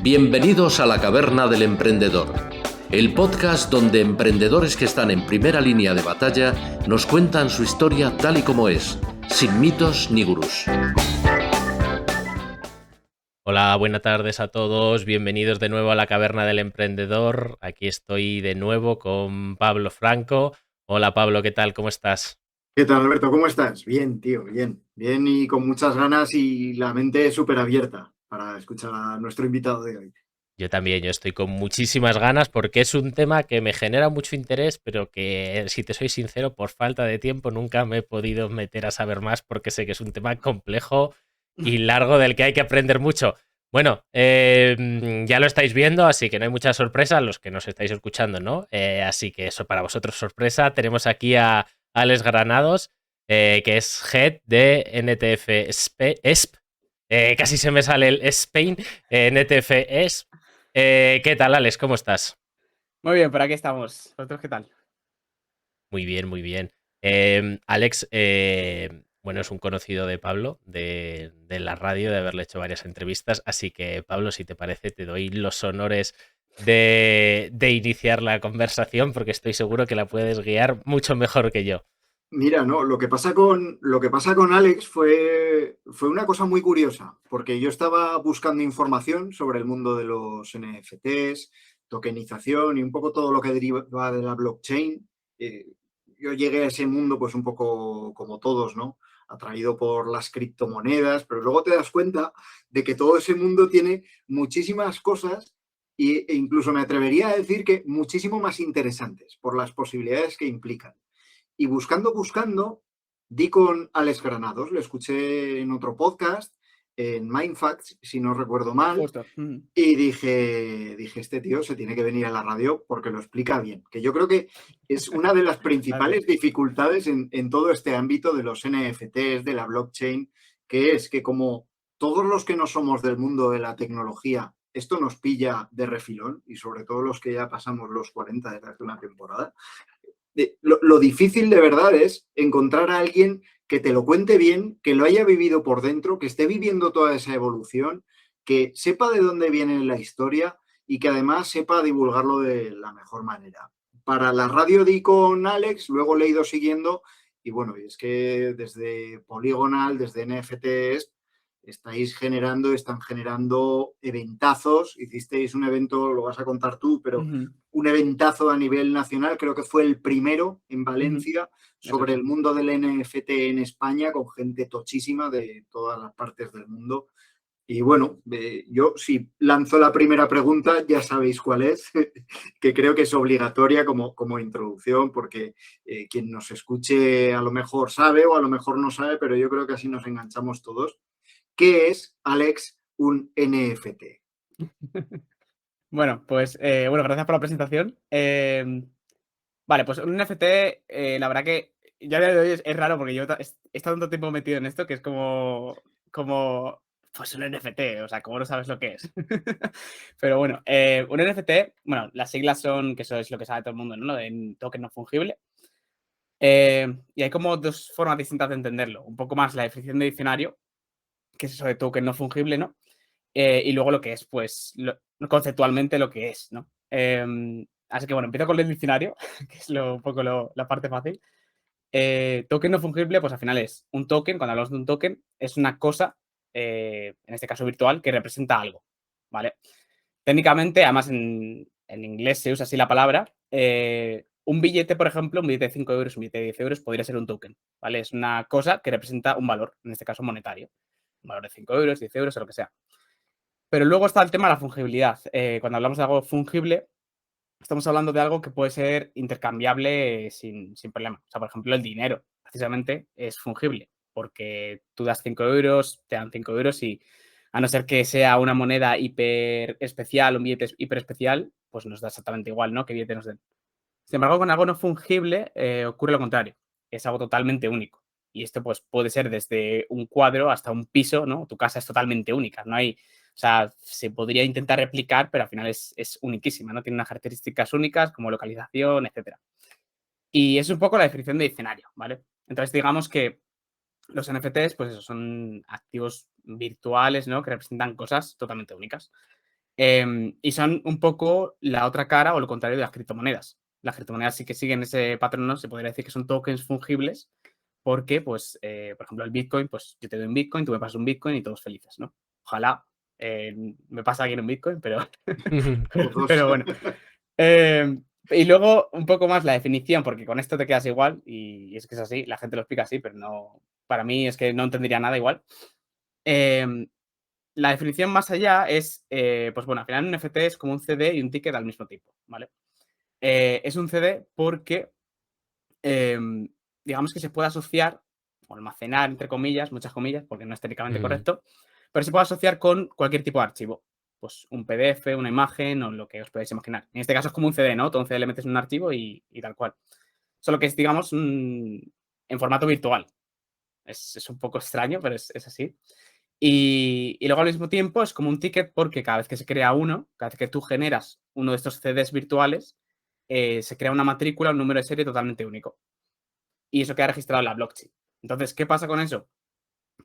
Bienvenidos a la Caverna del Emprendedor, el podcast donde emprendedores que están en primera línea de batalla nos cuentan su historia tal y como es, sin mitos ni gurús. Hola, buenas tardes a todos, bienvenidos de nuevo a la Caverna del Emprendedor. Aquí estoy de nuevo con Pablo Franco. Hola Pablo, ¿qué tal? ¿Cómo estás? ¿Qué tal, Alberto? ¿Cómo estás? Bien, tío, bien. Bien y con muchas ganas y la mente súper abierta para escuchar a nuestro invitado de hoy. Yo también, yo estoy con muchísimas ganas porque es un tema que me genera mucho interés, pero que, si te soy sincero, por falta de tiempo nunca me he podido meter a saber más porque sé que es un tema complejo y largo del que hay que aprender mucho. Bueno, ya lo estáis viendo, así que no hay mucha sorpresa, los que nos estáis escuchando, ¿no? Así que eso para vosotros sorpresa. Tenemos aquí a Alex Granados, que es Head de NTF ESP. Casi se me sale el Spain, NTF ESP. ¿Qué tal, Alex? ¿Cómo estás? Muy bien, por aquí estamos. ¿Vosotros qué tal? Muy bien, muy bien. Alex, bueno, es un conocido de Pablo, de la radio, de haberle hecho varias entrevistas. Así que, Pablo, si te parece, te doy los honores de iniciar la conversación, porque estoy seguro que la puedes guiar mucho mejor que yo. Mira, no, lo que pasa con Alex fue una cosa muy curiosa, porque yo estaba buscando información sobre el mundo de los NFTs, tokenización y un poco todo lo que deriva de la blockchain. Eh, yo llegué a ese mundo pues un poco como todos, ¿no? Atraído por las criptomonedas, pero luego te das cuenta de que todo ese mundo tiene muchísimas cosas e incluso me atrevería a decir que muchísimo más interesantes por las posibilidades que implican. Y buscando, di con Alex Granados, lo escuché en otro podcast, en Mindfacts, si no recuerdo mal, Justo. y dije, este tío se tiene que venir a la radio porque lo explica bien, que yo creo que es una de las principales dificultades en todo este ámbito de los NFTs, de la blockchain, que es que como todos los que no somos del mundo de la tecnología, esto nos pilla de refilón, y sobre todo los que ya pasamos los 40 desde hace una temporada, lo difícil de verdad es encontrar a alguien que te lo cuente bien, que lo haya vivido por dentro, que esté viviendo toda esa evolución, que sepa de dónde viene la historia y que además sepa divulgarlo de la mejor manera. Para la radio di con Alex, luego le he ido siguiendo y bueno, es que desde Polygonal, desde NFTs, están generando eventazos. Hicisteis un evento, lo vas a contar tú, pero un eventazo a nivel nacional, creo que fue el primero en Valencia, sobre el mundo del NFT en España, con gente tochísima de todas las partes del mundo. Y bueno, yo si lanzo la primera pregunta, ya sabéis cuál es, que creo que es obligatoria como introducción, porque quien nos escuche a lo mejor sabe o a lo mejor no sabe, pero yo creo que así nos enganchamos todos. ¿Qué es, Alex, un NFT? Bueno, pues gracias por la presentación. Vale, pues un NFT, la verdad que ya a día de hoy es raro porque yo he estado tanto tiempo metido en esto que es pues un NFT, o sea, ¿cómo no sabes lo que es? Pero bueno, un NFT, bueno, las siglas son, que eso es lo que sabe todo el mundo, ¿no? Lo de token no fungible. Y hay como dos formas distintas de entenderlo. Un poco más la definición de diccionario, que es eso de token no fungible, ¿no? Y luego lo que es, pues, conceptualmente lo que es, ¿no? Así que bueno, empiezo con el diccionario, que es un poco la parte fácil. Token no fungible, pues al final es un token, cuando hablamos de un token, es una cosa, en este caso virtual, que representa algo, ¿vale? Técnicamente, además en inglés se usa así la palabra, un billete, por ejemplo, un billete de 5 euros, un billete de 10 euros, podría ser un token, ¿vale? Es una cosa que representa un valor, en este caso monetario. Un valor de 5 euros, 10 euros o lo que sea. Pero luego está el tema de la fungibilidad. Cuando hablamos de algo fungible, estamos hablando de algo que puede ser intercambiable sin problema. O sea, por ejemplo, el dinero, precisamente, es fungible, porque tú das 5 euros, te dan 5 euros y a no ser que sea una moneda hiper especial, un billete hiper especial, pues nos da exactamente igual, ¿no? Qué billete nos den. Sin embargo, con algo no fungible ocurre lo contrario. Es algo totalmente único. Y esto pues, puede ser desde un cuadro hasta un piso, ¿no? Tu casa es totalmente única. No hay, o sea, se podría intentar replicar, pero al final es uniquísima, ¿no? Tiene unas características únicas como localización, etcétera. Y es un poco la definición de diccionario, ¿vale? Entonces, digamos que los NFTs, pues eso, son activos virtuales, ¿no? Que representan cosas totalmente únicas. Y son un poco la otra cara o lo contrario de las criptomonedas. Las criptomonedas sí que siguen ese patrón, ¿no? Se podría decir que son tokens fungibles porque, pues, por ejemplo, el Bitcoin, pues yo te doy un Bitcoin, tú me pasas un Bitcoin y todos felices, ¿no? Ojalá me pase alguien un Bitcoin, pero, O dos. pero bueno. Y luego un poco más la definición, porque con esto te quedas igual y es que es así, la gente lo explica así, pero no, para mí es que no entendería nada igual. La definición más allá es, pues bueno, al final un NFT es como un CD y un ticket al mismo tiempo, ¿vale? Es un CD porque, digamos que se puede asociar o almacenar, entre comillas, muchas comillas, porque no es técnicamente correcto, pero se puede asociar con cualquier tipo de archivo. Pues un PDF, una imagen o lo que os podáis imaginar. En este caso es como un CD, ¿no? Todo un CD le metes en un archivo y tal cual. Solo que es, digamos, en formato virtual. Es un poco extraño, pero es así. Y luego al mismo tiempo es como un ticket porque cada vez que se crea uno, cada vez que tú generas uno de estos CDs virtuales, se crea una matrícula, un número de serie totalmente único. Y eso queda registrado en la blockchain. Entonces, ¿qué pasa con eso?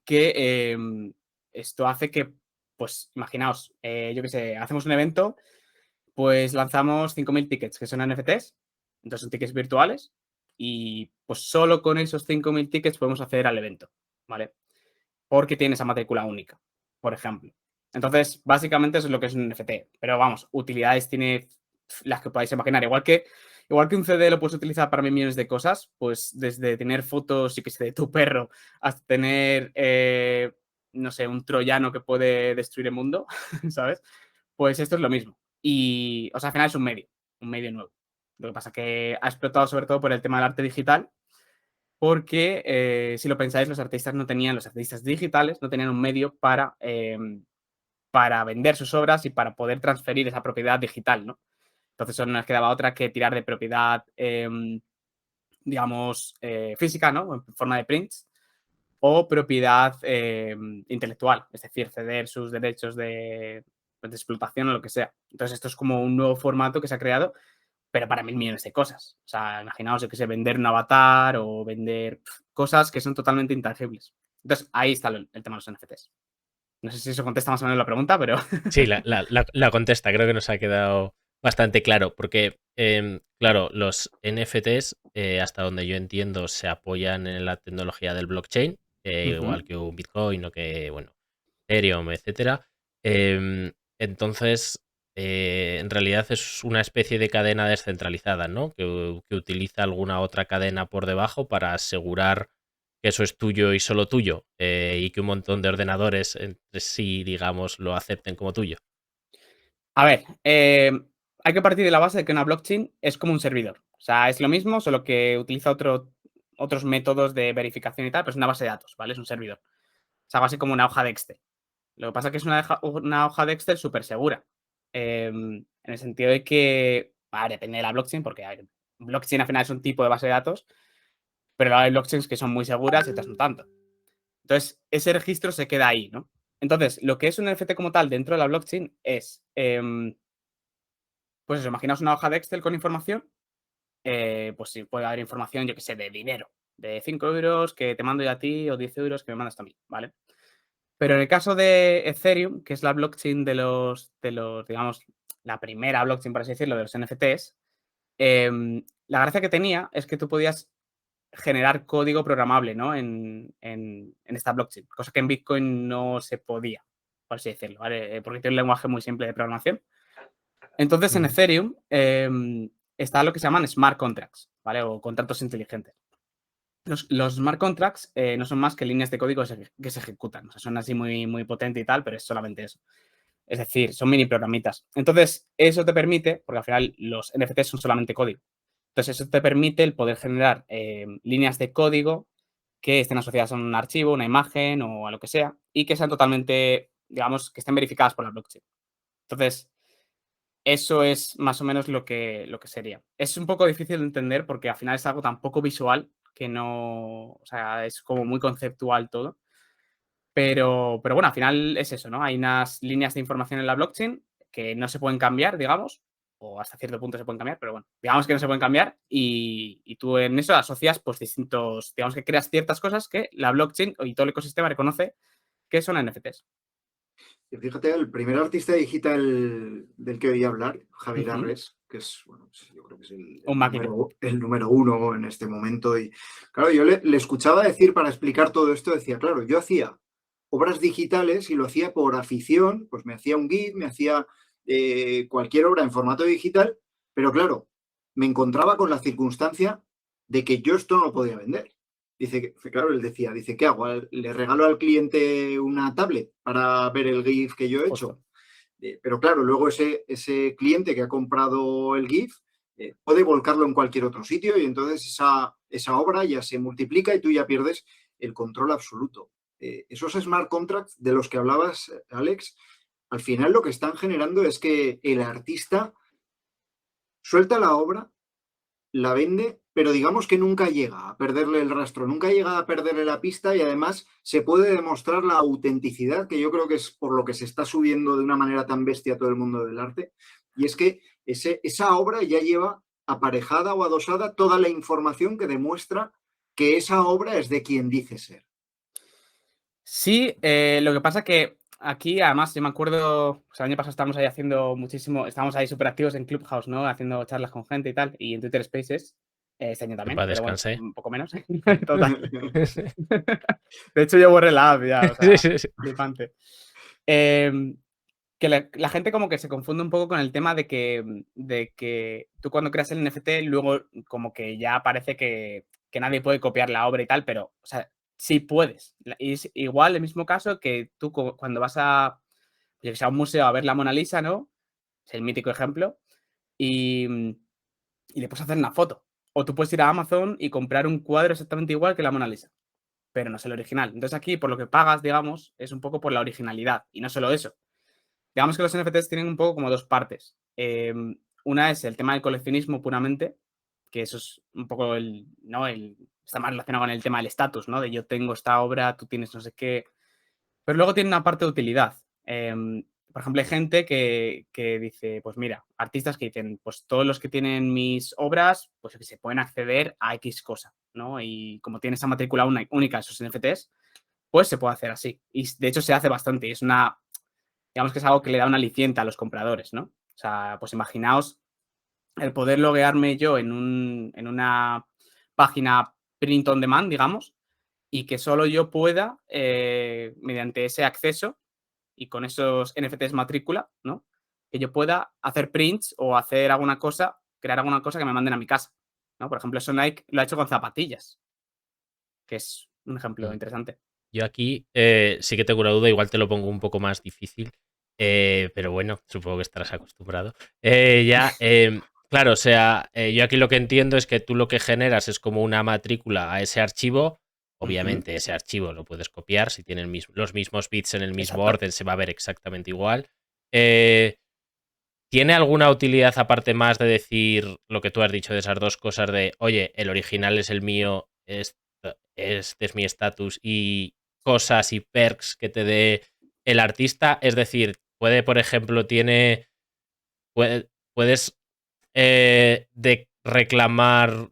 Que esto hace que, pues, imaginaos, yo qué sé, hacemos un evento, pues lanzamos 5.000 tickets, que son NFTs, entonces son tickets virtuales, y pues solo con esos 5.000 tickets podemos acceder al evento, ¿vale? Porque tiene esa matrícula única, por ejemplo. Entonces, básicamente eso es lo que es un NFT. Pero vamos, utilidades tiene las que podáis imaginar. Igual que un CD lo puedes utilizar para millones de cosas, pues desde tener fotos, y que sé, de tu perro, hasta tener, no sé, un troyano que puede destruir el mundo, ¿sabes? Pues esto es lo mismo. Y, o sea, al final es un medio nuevo. Lo que pasa es que ha explotado sobre todo por el tema del arte digital, porque si lo pensáis, los artistas digitales no tenían un medio para vender sus obras y para poder transferir esa propiedad digital, ¿no? Entonces solo nos quedaba otra que tirar de propiedad, digamos, física, ¿no? En forma de prints, o propiedad intelectual, es decir, ceder sus derechos de explotación o lo que sea. Entonces esto es como un nuevo formato que se ha creado, pero para 1.000 millones de cosas. O sea, imaginaos, yo que sé, vender un avatar o vender cosas que son totalmente intangibles. Entonces, ahí está el tema de los NFTs. No sé si eso contesta más o menos la pregunta, pero... Sí, la contesta, creo que nos ha quedado bastante claro, porque, claro, los NFTs, hasta donde yo entiendo, se apoyan en la tecnología del blockchain, igual que un Bitcoin o que, bueno, Ethereum, etcétera. Entonces, en realidad es una especie de cadena descentralizada, ¿no? Que utiliza alguna otra cadena por debajo para asegurar que eso es tuyo y solo tuyo, y que un montón de ordenadores entre sí, digamos, lo acepten como tuyo. A ver, hay que partir de la base de que una blockchain es como un servidor. O sea, es lo mismo, solo que utiliza otros métodos de verificación y tal, pero es una base de datos, ¿vale? Es un servidor. Es algo así como una hoja de Excel. Lo que pasa es que es una hoja de Excel súper segura. En el sentido de que, depende de la blockchain, porque a ver, blockchain al final es un tipo de base de datos, pero hay blockchains que son muy seguras y otras no tanto. Entonces, ese registro se queda ahí, ¿no? Entonces, lo que es un NFT como tal dentro de la blockchain es, pues eso, imaginaos una hoja de Excel con información, pues sí, puede haber información, yo que sé, de dinero, de 5 euros que te mando yo a ti o 10 euros que me mandas tú a mí, ¿vale? Pero en el caso de Ethereum, que es la blockchain digamos, la primera blockchain, por así decirlo, de los NFTs, la gracia que tenía es que tú podías generar código programable, ¿no? En esta blockchain, cosa que en Bitcoin no se podía, por así decirlo, ¿vale? Porque tiene un lenguaje muy simple de programación. Entonces, en Ethereum está lo que se llaman smart contracts, ¿vale? O contratos inteligentes. Los smart contracts no son más que líneas de código que se ejecutan. O sea, son así muy, muy potente y tal, pero es solamente eso. Es decir, son mini programitas. Entonces, eso te permite, porque al final los NFTs son solamente código. Entonces, eso te permite el poder generar líneas de código que estén asociadas a un archivo, una imagen o a lo que sea, y que sean totalmente, digamos, que estén verificadas por la blockchain. Entonces, eso es más o menos lo que sería. Es un poco difícil de entender porque al final es algo tan poco visual que no, o sea, es como muy conceptual todo. Pero bueno, al final es eso, ¿no? Hay unas líneas de información en la blockchain que no se pueden cambiar, digamos, o hasta cierto punto se pueden cambiar, pero bueno, digamos que no se pueden cambiar y tú en eso asocias pues distintos, digamos que creas ciertas cosas que la blockchain y todo el ecosistema reconoce que son NFTs. Fíjate, el primer artista digital del que oí hablar, Javier Ujú. Arres, que es, bueno, yo creo que es Un máquina. el número uno en este momento. Y claro, yo le escuchaba decir para explicar todo esto, decía, claro, yo hacía obras digitales y lo hacía por afición, pues me hacía un GIF, me hacía cualquier obra en formato digital, pero claro, me encontraba con la circunstancia de que yo esto no lo podía vender. Dice que, claro, él decía, dice, ¿qué hago? ¿Le regalo al cliente una tablet para ver el GIF que yo he hecho? Justo. Pero claro, luego ese cliente que ha comprado el GIF puede volcarlo en cualquier otro sitio y entonces esa obra ya se multiplica y tú ya pierdes el control absoluto. Esos smart contracts de los que hablabas, Alex, al final lo que están generando es que el artista suelta la obra, la vende, pero digamos que nunca llega a perderle el rastro, nunca llega a perderle la pista y además se puede demostrar la autenticidad, que yo creo que es por lo que se está subiendo de una manera tan bestia a todo el mundo del arte, y es que esa obra ya lleva aparejada o adosada toda la información que demuestra que esa obra es de quien dice ser. Sí, lo que pasa que aquí, además, yo me acuerdo, pues, el año pasado estábamos ahí haciendo muchísimo, estábamos ahí súper activos en Clubhouse, ¿no? Haciendo charlas con gente y tal, y en Twitter Spaces, este año Que también, para pero bueno, descansé. un poco menos, total. De hecho, yo borré la app ya, o Sí, sea, sí, sí. flipante. Em, que la gente como que se confunde un poco con el tema de que tú cuando creas el NFT, luego como que ya parece que nadie puede copiar la obra y tal, pero, o sea, sí puedes. Y es igual el mismo caso que tú cuando vas yo que sé, a un museo a ver la Mona Lisa, ¿no? Es el mítico ejemplo. Y le puedes hacer una foto. O tú puedes ir a Amazon y comprar un cuadro exactamente igual que la Mona Lisa, pero no es el original. Entonces aquí, por lo que pagas, digamos, es un poco por la originalidad. Y no solo eso. Digamos que los NFTs tienen un poco como dos partes. Una es el tema del coleccionismo puramente, que eso es un poco ¿no? Está más relacionado con el tema del estatus, ¿no? De yo tengo esta obra, tú tienes no sé qué. Pero luego tiene una parte de utilidad. Por ejemplo, hay gente que dice, pues mira, artistas que dicen, pues todos los que tienen mis obras, pues que se pueden acceder a X cosa, ¿no? Y como tiene esa matrícula única esos NFTs, pues se puede hacer así. Y de hecho se hace bastante. Y es digamos que es algo que le da un aliciente a los compradores, ¿no? O sea, pues imaginaos el poder loguearme yo en una página print on demand, digamos, y que solo yo pueda, mediante ese acceso y con esos NFTs matrícula, ¿no? Que yo pueda hacer prints o hacer alguna cosa, crear alguna cosa que me manden a mi casa, ¿no? Por ejemplo, eso Nike lo ha hecho con zapatillas, que es un ejemplo Mm. interesante. Yo aquí sí que tengo una duda, igual te lo pongo un poco más difícil, pero bueno, supongo que estarás acostumbrado. Claro, o sea, yo aquí lo que entiendo es que tú lo que generas es como una matrícula a ese archivo. Ujú, Obviamente ese archivo lo puedes copiar, si tienen los mismos bits en el mismo exacto. orden se va a ver exactamente igual. Eh, ¿Tiene alguna utilidad aparte más de decir lo que tú has dicho de esas dos cosas de, oye, el original es el mío, este es mi estatus y cosas y perks que te dé el artista? Es decir, por ejemplo, puedes reclamar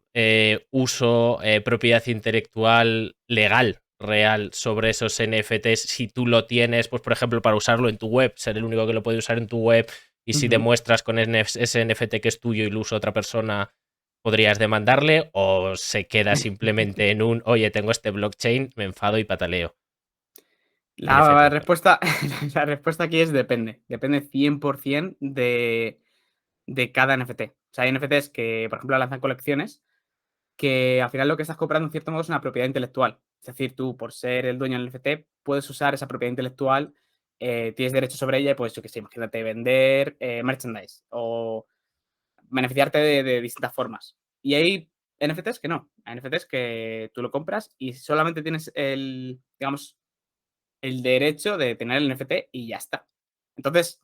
uso, propiedad intelectual legal, real, sobre esos NFTs si tú lo tienes, pues por ejemplo, para usarlo en tu web, ser el único que lo puede usar en tu web y si Ujú. demuestras con ese NFT que es tuyo y lo usa otra persona, podrías demandarle o se queda simplemente en oye, tengo este blockchain, me enfado y pataleo. La NFT, claro. respuesta, la respuesta aquí es depende. Depende 100% de cada NFT. O sea, hay NFTs que, por ejemplo, lanzan colecciones que al final lo que estás comprando en cierto modo es una propiedad intelectual. Es decir, tú por ser el dueño del NFT puedes usar esa propiedad intelectual, tienes derecho sobre ella y pues yo qué sé, imagínate vender merchandise o beneficiarte de distintas formas. Y hay NFTs que no. Hay NFTs que tú lo compras y solamente tienes digamos, el derecho de tener el NFT y ya está. Entonces,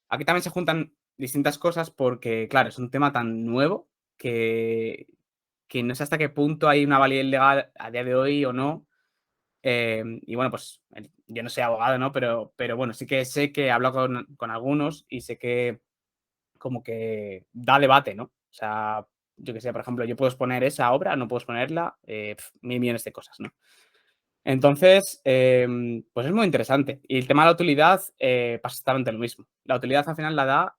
aquí también se juntan distintas cosas porque, claro, es un tema tan nuevo que, que no sé hasta qué punto hay una validez legal a día de hoy o no. Y bueno, pues yo no soy abogado, ¿no? Pero bueno, sí que sé que he hablado con algunos y sé que como que da debate, ¿no? O sea, yo que sé, por ejemplo, yo puedo exponer esa obra, no puedo exponerla, mil millones de cosas, ¿no? Entonces, pues es muy interesante. Y el tema de la utilidad pasa exactamente lo mismo. La utilidad al final la da,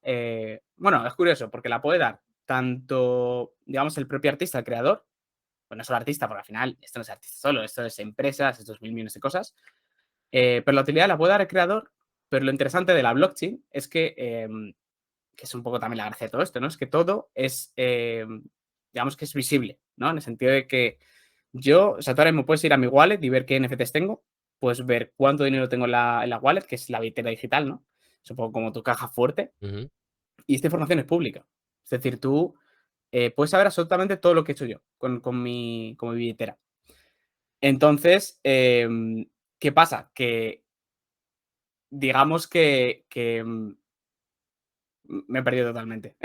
bueno, es curioso porque la puede dar tanto, digamos, el propio artista, el creador, pues no solo artista, porque al final esto no es artista solo, esto es empresas, estos 1.000 millones de cosas, pero la utilidad la puede dar el creador, pero lo interesante de la blockchain es que es un poco también la gracia de todo esto, ¿no? Es que todo es, digamos que es visible, ¿no? En el sentido de que yo, o sea, tú ahora mismo puedes ir a mi wallet y ver qué NFTs tengo, puedes ver cuánto dinero tengo en la wallet, que es la billetera digital, ¿no? Es un poco como tu caja fuerte, Ujú. y esta información es pública. Es decir, tú puedes saber absolutamente todo lo que he hecho yo con mi billetera. Entonces, ¿qué pasa? Que digamos que me he perdido totalmente.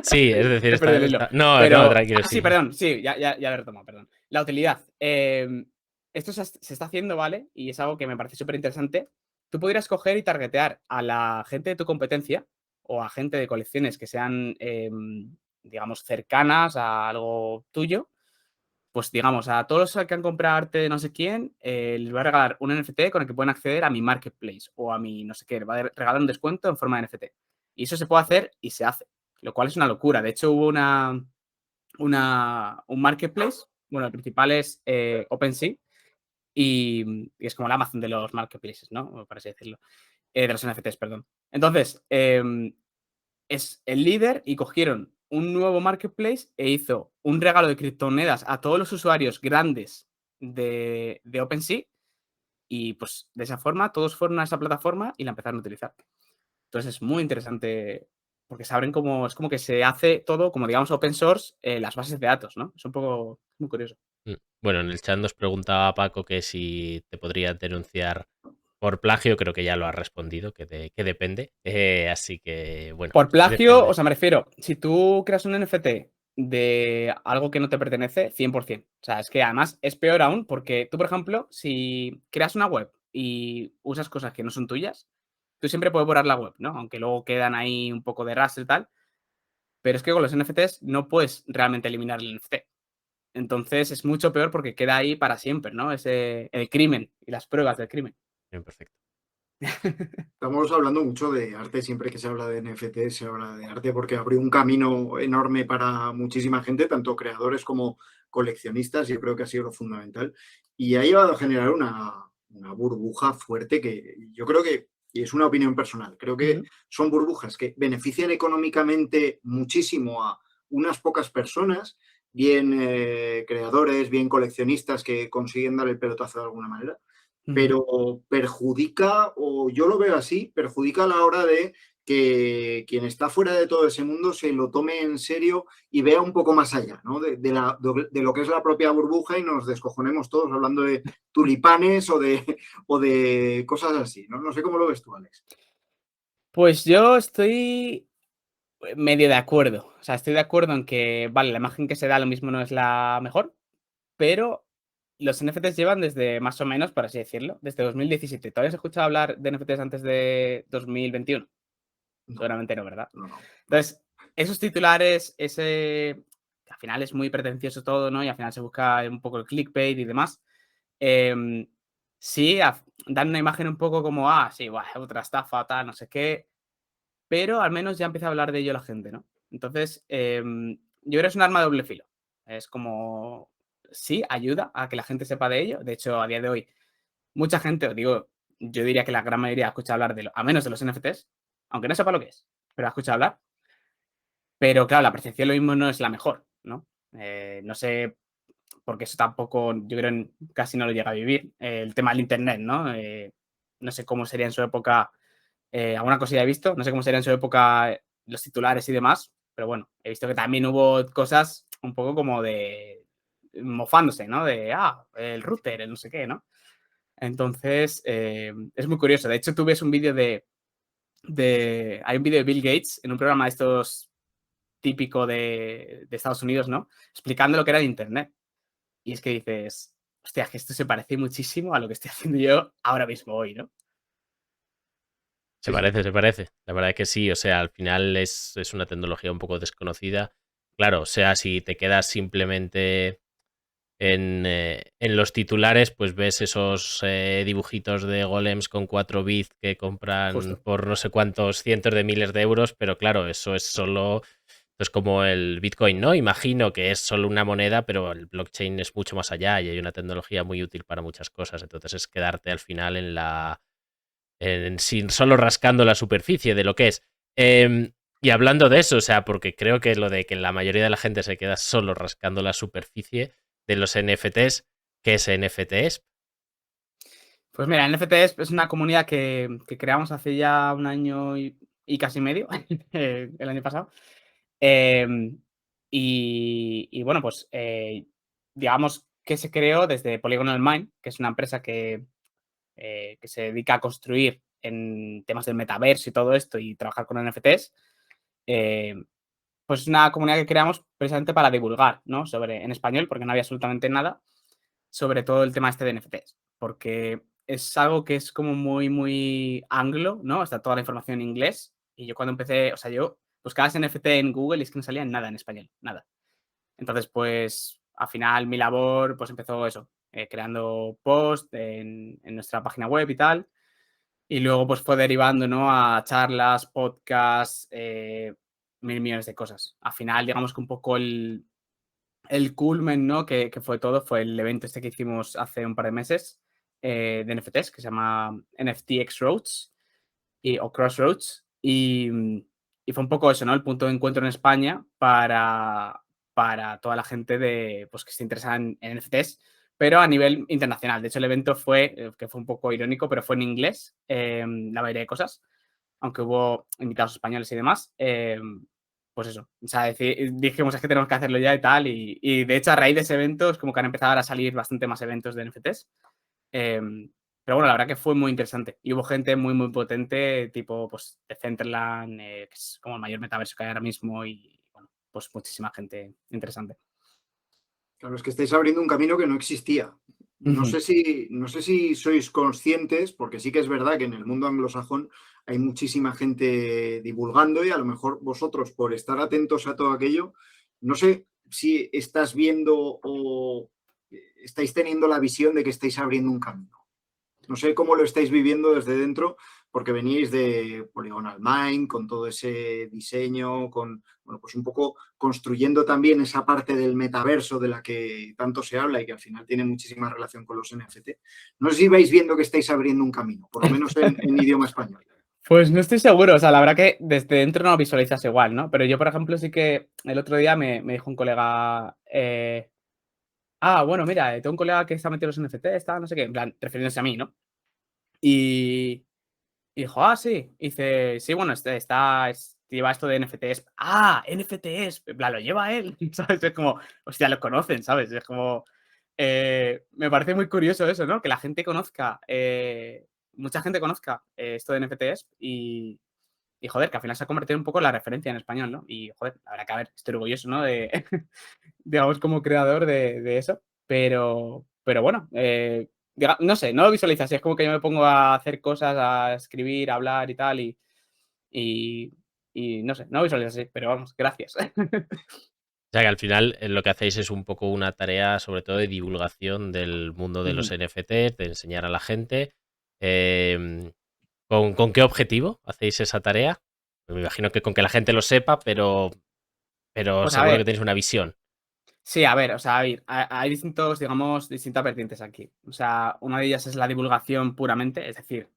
Sí, es decir, He perdido el hilo. No, no, Pero, tranquilo, sí, sí. perdón, sí, ya lo he retomado, perdón. La utilidad. Esto se está haciendo, ¿vale? Y es algo que me parece súper interesante. Tú podrías coger y targetear a la gente de tu competencia o a gente de colecciones que sean, digamos, cercanas a algo tuyo. Pues digamos, a todos los que han comprado arte de no sé quién, les voy a regalar un NFT con el que pueden acceder a mi marketplace o a mi no sé qué, les voy a regalar un descuento en forma de NFT. Y eso se puede hacer y se hace, lo cual es una locura. De hecho, hubo un marketplace, bueno, el principal es OpenSea y es como la Amazon de los marketplaces, ¿no? Por así decirlo. De los NFTs, perdón. Entonces, es el líder y cogieron un nuevo marketplace e hizo un regalo de criptomonedas a todos los usuarios grandes de OpenSea y pues de esa forma todos fueron a esa plataforma y la empezaron a utilizar. Entonces es muy interesante porque saben cómo es como que se hace todo como digamos open source las bases de datos, ¿no? Es un poco muy curioso. Bueno, en el chat nos preguntaba Paco que si te podría denunciar por plagio, creo que ya lo has respondido, que depende. Así que, bueno, Por plagio, o depende. sea, me refiero, si tú creas un NFT de algo que no te pertenece, 100%. O sea, es que además es peor aún porque tú, por ejemplo, si creas una web y usas cosas que no son tuyas, tú siempre puedes borrar la web, ¿no? Aunque luego quedan ahí un poco de rastro y tal. Pero es que con los NFTs no puedes realmente eliminar el NFT. Entonces es mucho peor porque queda ahí para siempre, ¿no? El crimen y las pruebas del crimen. Bien, perfecto. Estamos hablando mucho de arte, siempre que se habla de NFT, se habla de arte porque abrió un camino enorme para muchísima gente, tanto creadores como coleccionistas, y yo creo que ha sido lo fundamental. Y ha llevado a generar una burbuja fuerte que yo creo que, y es una opinión personal, creo que son burbujas que benefician económicamente muchísimo a unas pocas personas, bien creadores, bien coleccionistas que consiguen dar el pelotazo de alguna manera, pero perjudica, o yo lo veo así, perjudica a la hora de que quien está fuera de todo ese mundo se lo tome en serio y vea un poco más allá, ¿no? De lo que es la propia burbuja y nos descojonemos todos hablando de tulipanes o de cosas así, ¿no? No sé cómo lo ves tú, Alex. Pues yo estoy medio de acuerdo. O sea, estoy de acuerdo en que, vale, la imagen que se da lo mismo no es la mejor, pero los NFTs llevan desde más o menos, por así decirlo, desde 2017. ¿Todavía has escuchado hablar de NFTs antes de 2021? No, Seguramente no, ¿verdad? no. Entonces, esos titulares, que al final es muy pretencioso todo, ¿no? Y al final se busca un poco el clickbait y demás. Sí, dan una imagen un poco como, sí, otra estafa, tal, no sé qué. Pero al menos ya empieza a hablar de ello la gente, ¿no? Entonces, yo creo que es un arma de doble filo. Es como, sí, ayuda a que la gente sepa de ello. De hecho, a día de hoy, mucha gente, os digo, yo diría que la gran mayoría ha escuchado hablar a menos de los NFTs, aunque no sepa lo que es, pero ha escuchado hablar. Pero claro, la percepción lo mismo no es la mejor, ¿no? No sé, porque eso tampoco, yo creo, casi no lo llega a vivir. El tema del Internet, ¿no? No sé cómo sería en su época, alguna cosilla he visto, no sé cómo sería en su época los titulares y demás, pero bueno, he visto que también hubo cosas un poco como de mofándose, ¿no? El router, el no sé qué, ¿no? Entonces, es muy curioso. De hecho, tú ves un vídeo hay un vídeo de Bill Gates en un programa de estos típico de Estados Unidos, ¿no? Explicando lo que era el Internet. Y es que dices, hostia, que esto se parece muchísimo a lo que estoy haciendo yo ahora mismo hoy, ¿no? Se Sí, sí. parece, se parece. La verdad es que sí, o sea, al final es una tecnología un poco desconocida. Claro, o sea, si te quedas simplemente en los titulares, pues ves esos dibujitos de golems con 4 bits que compran Justo. por no sé cuántos cientos de miles de euros, pero claro, eso es solo... Es como el Bitcoin, ¿no? Imagino que es solo una moneda, pero el blockchain es mucho más allá y hay una tecnología muy útil para muchas cosas. Entonces es quedarte al final sin solo rascando la superficie de lo que es. Y hablando de eso, o sea, porque creo que lo de que la mayoría de la gente se queda solo rascando la superficie de los NFTs, ¿qué es NFTs? Pues mira, NFT es una comunidad que creamos hace ya un año y casi medio, el año pasado. Y bueno, pues digamos que se creó desde Polygonal Mind, que es una empresa que se dedica a construir en temas del metaverso y todo esto y trabajar con NFTs. eh, pues es una comunidad que creamos precisamente para divulgar, ¿no? En español, porque no había absolutamente nada, sobre todo el tema este de NFTs, porque es algo que es como muy anglo, ¿no? Está toda la información en inglés. Y yo cuando empecé, o sea, yo buscaba ese NFT en Google y es que no salía nada en español, nada. Entonces, pues, al final mi labor, pues empezó eso, creando posts en nuestra página web y tal. Y luego, pues, fue derivando, ¿no? A charlas, podcasts, mil millones de cosas. Al final, digamos que un poco el culmen, ¿no? Que fue todo, fue el evento este que hicimos hace un par de meses de NFTs, que se llama NFT X-Roads o Crossroads. Y fue un poco eso, ¿no? El punto de encuentro en España para toda la gente pues, que se interesada en NFTs, pero a nivel internacional. De hecho, el evento fue, que fue un poco irónico, pero fue en inglés, la mayoría de cosas, aunque hubo invitados españoles y demás. Pues eso, o sea, dijimos es que tenemos que hacerlo ya y tal, y de hecho a raíz de ese evento es como que han empezado a salir bastante más eventos de NFTs. Pero bueno, la verdad que fue muy interesante y hubo gente muy potente, tipo pues Decentraland, que es como el mayor metaverso que hay ahora mismo y bueno, pues muchísima gente interesante. Claro, es que estáis abriendo un camino que no existía. No sé si sois conscientes, porque sí que es verdad que en el mundo anglosajón hay muchísima gente divulgando y a lo mejor vosotros, por estar atentos a todo aquello, no sé si estás viendo o estáis teniendo la visión de que estáis abriendo un camino. No sé cómo lo estáis viviendo desde dentro, porque veníais de Polygonal Mind, con todo ese diseño, con, bueno, pues un poco construyendo también esa parte del metaverso de la que tanto se habla y que al final tiene muchísima relación con los NFT. No sé si vais viendo que estáis abriendo un camino, por lo menos en idioma español. Pues no estoy seguro, o sea, la verdad que desde dentro no lo visualizas igual, ¿no? Pero yo, por ejemplo, sí que el otro día me dijo un colega, bueno, mira, tengo un colega que está metido en los NFT, está, no sé qué, en plan, refiriéndose a mí, ¿no? Y dijo, sí. Y dice, sí, bueno, lleva esto de NFTs. NFTs. En plan, lo lleva él, ¿sabes? Es como, hostia, lo conocen, ¿sabes? Es como, me parece muy curioso eso, ¿no? Que la gente conozca, mucha gente conozca esto de NFTs y, joder, que al final se ha convertido un poco en la referencia en español, ¿no? Y, joder, la verdad que, a ver, estoy orgulloso, ¿no? De, digamos, como creador de eso. Pero bueno, no sé, no lo visualizas así. Es como que yo me pongo a hacer cosas, a escribir, a hablar y tal, y, y no sé, no lo visualizas así, pero vamos, gracias. O sea que al final lo que hacéis es un poco una tarea sobre todo de divulgación del mundo de los NFTs, de enseñar a la gente. ¿Con qué objetivo hacéis esa tarea? Me imagino que con que la gente lo sepa, pero Pues a seguro que ver, tenéis una visión. sí, a ver, o sea, hay distintas vertientes aquí. O sea, una de ellas es la divulgación puramente, es decir,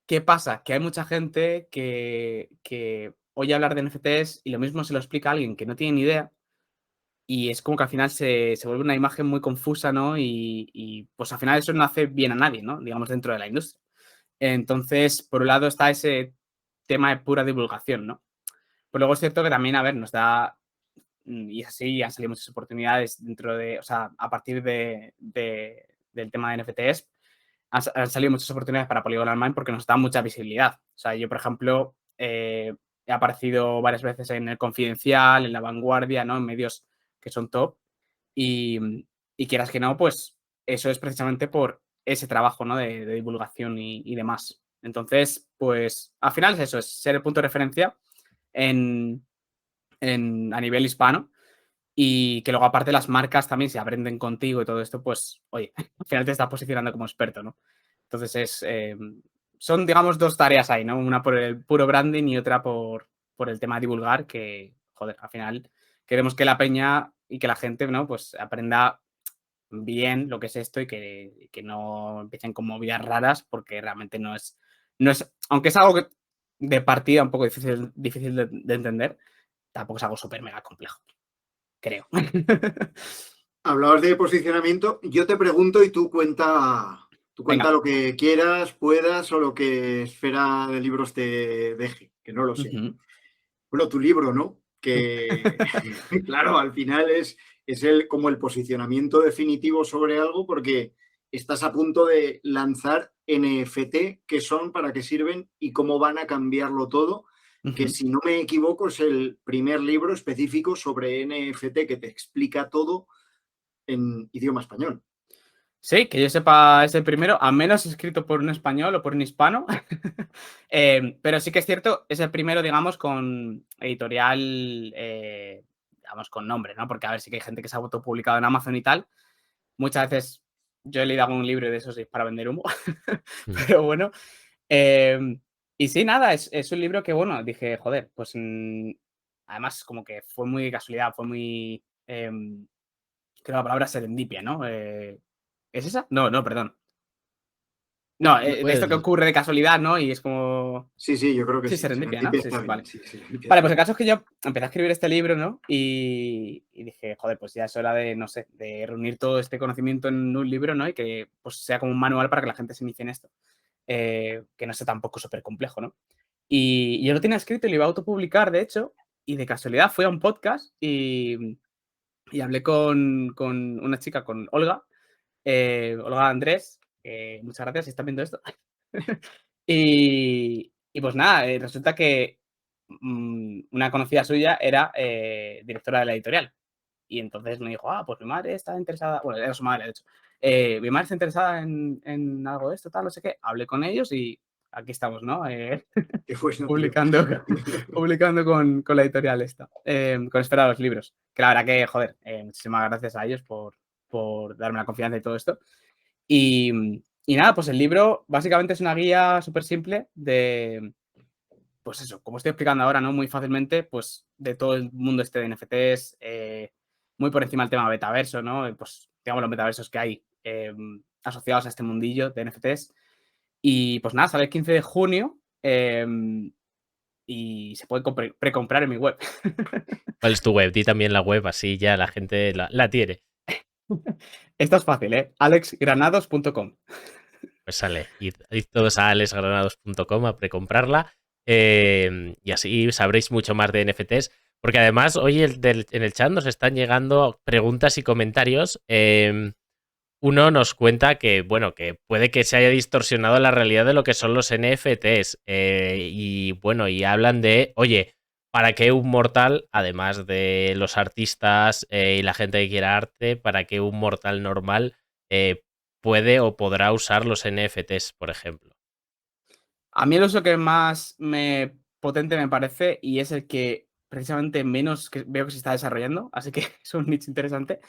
¿qué pasa? Que hay mucha gente que oye hablar de NFTs y lo mismo se lo explica a alguien que no tiene ni idea. Y es como que al final se vuelve una imagen muy confusa, ¿no? Y pues al final eso no hace bien a nadie, ¿no? Digamos, dentro de la industria. Entonces, por un lado está ese tema de pura divulgación, ¿no? Pero luego es cierto que también, a ver, nos da, y así han salido muchas oportunidades dentro de, o sea, a partir del tema de NFTs, han salido muchas oportunidades para Polygonal Mind porque nos da mucha visibilidad. O sea, yo, por ejemplo, he aparecido varias veces en El Confidencial, en La Vanguardia, ¿no? En medios que son top. Y quieras que no, pues eso es precisamente por ese trabajo, ¿no? De divulgación y demás. Entonces, pues al final es eso, es ser el punto de referencia a nivel hispano Y que luego aparte las marcas también se aprenden contigo y todo esto, pues, oye, al final te estás posicionando como experto, ¿no? Entonces son, digamos, dos tareas ahí, ¿no? Una por el puro branding y otra por el tema de divulgar, que, joder, al final queremos que la peña y que la gente, ¿no? Pues aprenda bien lo que es esto y que no empiecen con movidas raras, porque realmente no es, aunque es algo de partida un poco difícil de entender, tampoco es algo súper mega complejo, creo. Hablabas de posicionamiento, yo te pregunto y tú cuenta Venga. lo que quieras, puedas o lo que Esfera de Libros te deje, que no lo sé. Ujú. Bueno, tu libro, ¿no? Que, claro, al final es como el posicionamiento definitivo sobre algo porque estás a punto de lanzar NFT, qué son, para qué sirven y cómo van a cambiarlo todo, que Ujú. si no me equivoco es el primer libro específico sobre NFT que te explica todo en idioma español. Sí, que yo sepa es el primero, a menos escrito por un español o por un hispano. Pero sí que es cierto, es el primero, digamos, con editorial, digamos, con nombre, ¿no? Porque, a ver, sí que hay gente que se ha autopublicado en Amazon y tal. Muchas veces yo he leído algún libro de esos y es para vender humo. Mm. Pero bueno. Y sí, nada, es un libro que, bueno, dije, joder, pues además como que fue muy casualidad, fue muy, creo la palabra serendipia, ¿no? ¿Es esa? No, no, perdón. No, de esto que Pues, ocurre de casualidad, ¿no? Y es como... Sí, sí, yo creo que Sí, sí. serendipia, ¿no? Serendipia Sí, está sí, bien. vale. Sí, Serendipia Vale, está pues el bien. caso es que yo empecé a escribir este libro, ¿no? Y dije, joder, pues ya es hora de, no sé, de reunir todo este conocimiento en un libro, ¿no? Y que pues sea como un manual para que la gente se inicie en esto. Que no sea tampoco súper complejo, ¿no? Y yo lo tenía escrito y lo iba a autopublicar, de hecho, y de casualidad fui a un podcast y hablé con una chica, con Olga, Olga Andrés, muchas gracias si están viendo esto. Y pues nada, resulta que una conocida suya era directora de la editorial. Y entonces me dijo, pues mi madre está interesada, bueno, era su madre, de hecho. Mi madre está interesada en algo de esto, tal, no sé qué. Hablé con ellos y aquí estamos, ¿no? Qué bueno, tío. Publicando, publicando con la editorial esta, con Esfera de los Libros. Que la verdad que, joder, muchísimas gracias a ellos por darme la confianza y todo esto. Y nada, pues el libro básicamente es una guía súper simple de, pues eso, como estoy explicando ahora, ¿no? Muy fácilmente, pues de todo el mundo este de NFTs, muy por encima del tema metaverso, ¿no? Pues digamos los metaversos que hay asociados a este mundillo de NFTs. Y pues nada, sale el 15 de junio y se puede precomprar en mi web. ¿cuál es tu web? Di también la web, así ya la gente la tiene. Esto es fácil, ¿eh? alexgranados.com. Pues sale, id todos a alexgranados.com a precomprarla y así sabréis mucho más de NFTs. Porque además, hoy en el chat nos están llegando preguntas y comentarios. Uno nos cuenta que, bueno, que puede que se haya distorsionado la realidad de lo que son los NFTs. Y bueno, y hablan de, oye, ¿para qué un mortal, además de los artistas y la gente que quiera arte, para qué un mortal normal puede o podrá usar los NFTs, por ejemplo? A mí el uso que más potente me parece y es el que precisamente menos que veo que se está desarrollando, así que es un nicho interesante,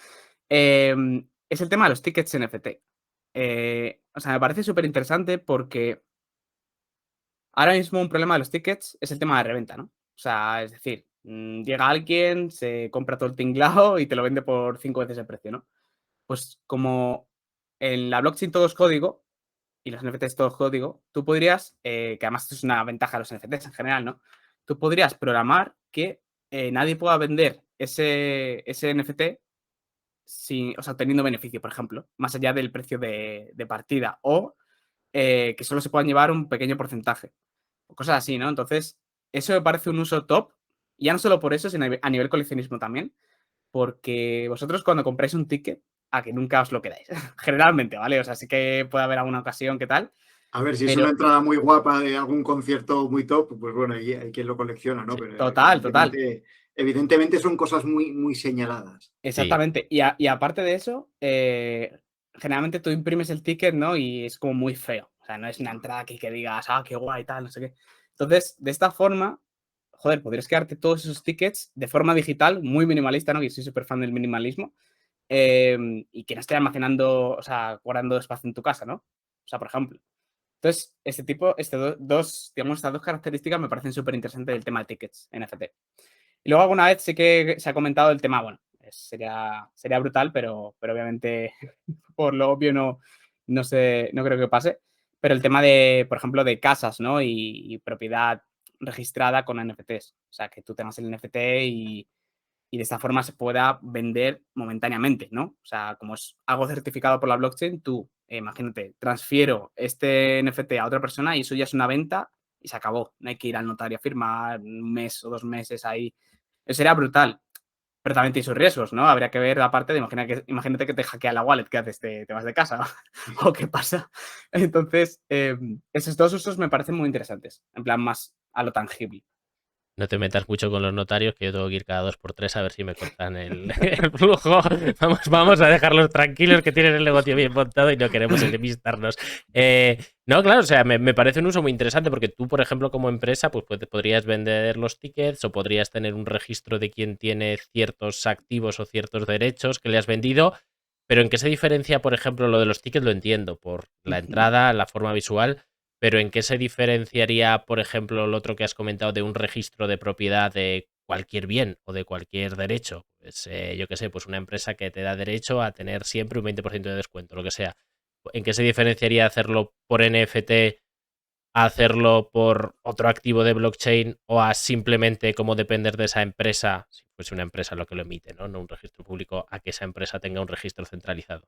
es el tema de los tickets NFT. O sea, me parece súper interesante porque ahora mismo un problema de los tickets es el tema de reventa, ¿no? O sea, es decir, llega alguien, se compra todo el tinglao y te lo vende por 5 veces el precio, ¿no? Pues como en la blockchain todo es código, y los NFTs todo es código, tú podrías, que además esto es una ventaja de los NFTs en general, ¿no? Tú podrías programar que nadie pueda vender ese NFT sin, o sea, teniendo beneficio, por ejemplo, más allá del precio de partida, o que solo se puedan llevar un pequeño porcentaje, o cosas así, ¿no? Entonces, eso me parece un uso top, y ya no solo por eso, sino a nivel coleccionismo también, porque vosotros cuando compráis un ticket, a que nunca os lo quedáis, generalmente, ¿vale? O sea, sí que puede haber alguna ocasión que tal, A ver, si es pero una entrada muy guapa de algún concierto muy top, pues bueno, hay quien lo colecciona, ¿no? Sí, Pero total, total. evidentemente son cosas muy, muy señaladas. sí. Exactamente. Y aparte de eso, generalmente tú imprimes el ticket, ¿no? Y es como muy feo. O sea, no es una entrada que digas, qué guay, tal, no sé qué. Entonces, de esta forma, joder, podrías quedarte todos esos tickets de forma digital, muy minimalista, ¿no? Que soy súper fan del minimalismo, y que no esté almacenando, o sea, guardando espacio en tu casa, ¿no? O sea, por ejemplo. Entonces, digamos, estas dos características me parecen súper interesantes del tema de tickets NFT. Y luego alguna vez sí que se ha comentado el tema, bueno, sería brutal, pero obviamente por lo obvio no creo que pase. Pero el tema de, por ejemplo, de casas, ¿no? Y propiedad registrada con NFTs. O sea, que tú tengas el NFT y de esta forma se pueda vender momentáneamente, ¿no? O sea, como es algo certificado por la blockchain, tú, imagínate, transfiero este NFT a otra persona y eso ya es una venta y se acabó. No hay que ir al notario a firmar un mes o 2 meses ahí. Eso sería brutal, pero también tiene sus riesgos, ¿no? Habría que ver la parte de, imagínate que te hackea la wallet, ¿qué haces? ¿Te vas de casa? ¿O qué pasa? Entonces, esos dos usos me parecen muy interesantes, en plan más a lo tangible. No te metas mucho con los notarios, que yo tengo que ir cada 2 por 3 a ver si me cortan el flujo. Vamos a dejarlos tranquilos, que tienen el negocio bien montado y no queremos enemistarnos. No, claro, o sea, me parece un uso muy interesante porque tú, por ejemplo, como empresa, pues podrías vender los tickets o podrías tener un registro de quién tiene ciertos activos o ciertos derechos que le has vendido. Pero ¿en qué se diferencia, por ejemplo, lo de los tickets? Lo entiendo, por la entrada, la forma visual. Pero ¿en qué se diferenciaría, por ejemplo, lo otro que has comentado de un registro de propiedad de cualquier bien o de cualquier derecho? Pues, yo qué sé, pues una empresa que te da derecho a tener siempre un 20% de descuento, lo que sea. ¿En qué se diferenciaría hacerlo por NFT a hacerlo por otro activo de blockchain o a simplemente como depender de esa empresa, si fuese una empresa lo que lo emite, ¿no? No un registro público, a que esa empresa tenga un registro centralizado?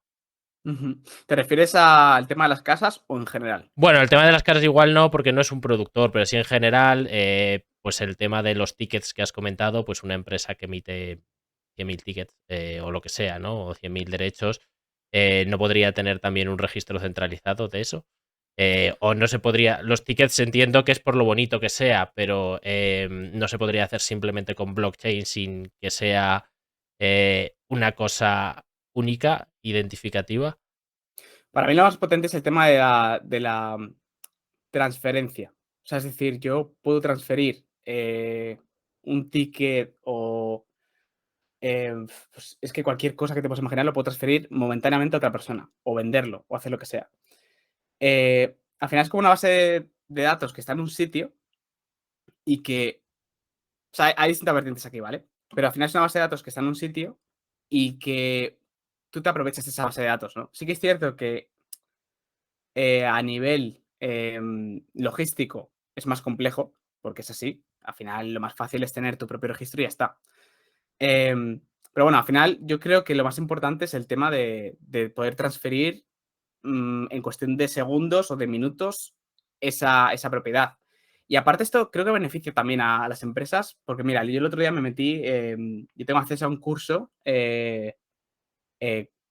¿Te refieres al tema de las casas o en general? Bueno, el tema de las casas igual no, porque no es un productor, pero sí en general, pues el tema de los tickets que has comentado, pues una empresa que emite 100.000 tickets o lo que sea, ¿no? O 100.000 derechos, no podría tener también un registro centralizado de eso. O no se podría, los tickets entiendo que es por lo bonito que sea, pero no se podría hacer simplemente con blockchain sin que sea una cosa única, identificativa. Para mí lo más potente es el tema de la transferencia. O sea, es decir, yo puedo transferir un ticket o pues es que cualquier cosa que te puedas imaginar lo puedo transferir momentáneamente a otra persona o venderlo o hacer lo que sea. Al final es como una base de datos que está en un sitio y que, o sea, hay distintas vertientes aquí, ¿vale? Pero al final es una base de datos que está en un sitio y que tú te aprovechas de esa base de datos, ¿no? Sí que es cierto que a nivel logístico es más complejo, porque es así. Al final lo más fácil es tener tu propio registro y ya está. Pero bueno, al final yo creo que lo más importante es el tema de poder transferir en cuestión de segundos o de minutos esa propiedad. Y aparte esto creo que beneficia también a las empresas, porque mira, yo el otro día me metí, yo tengo acceso a un curso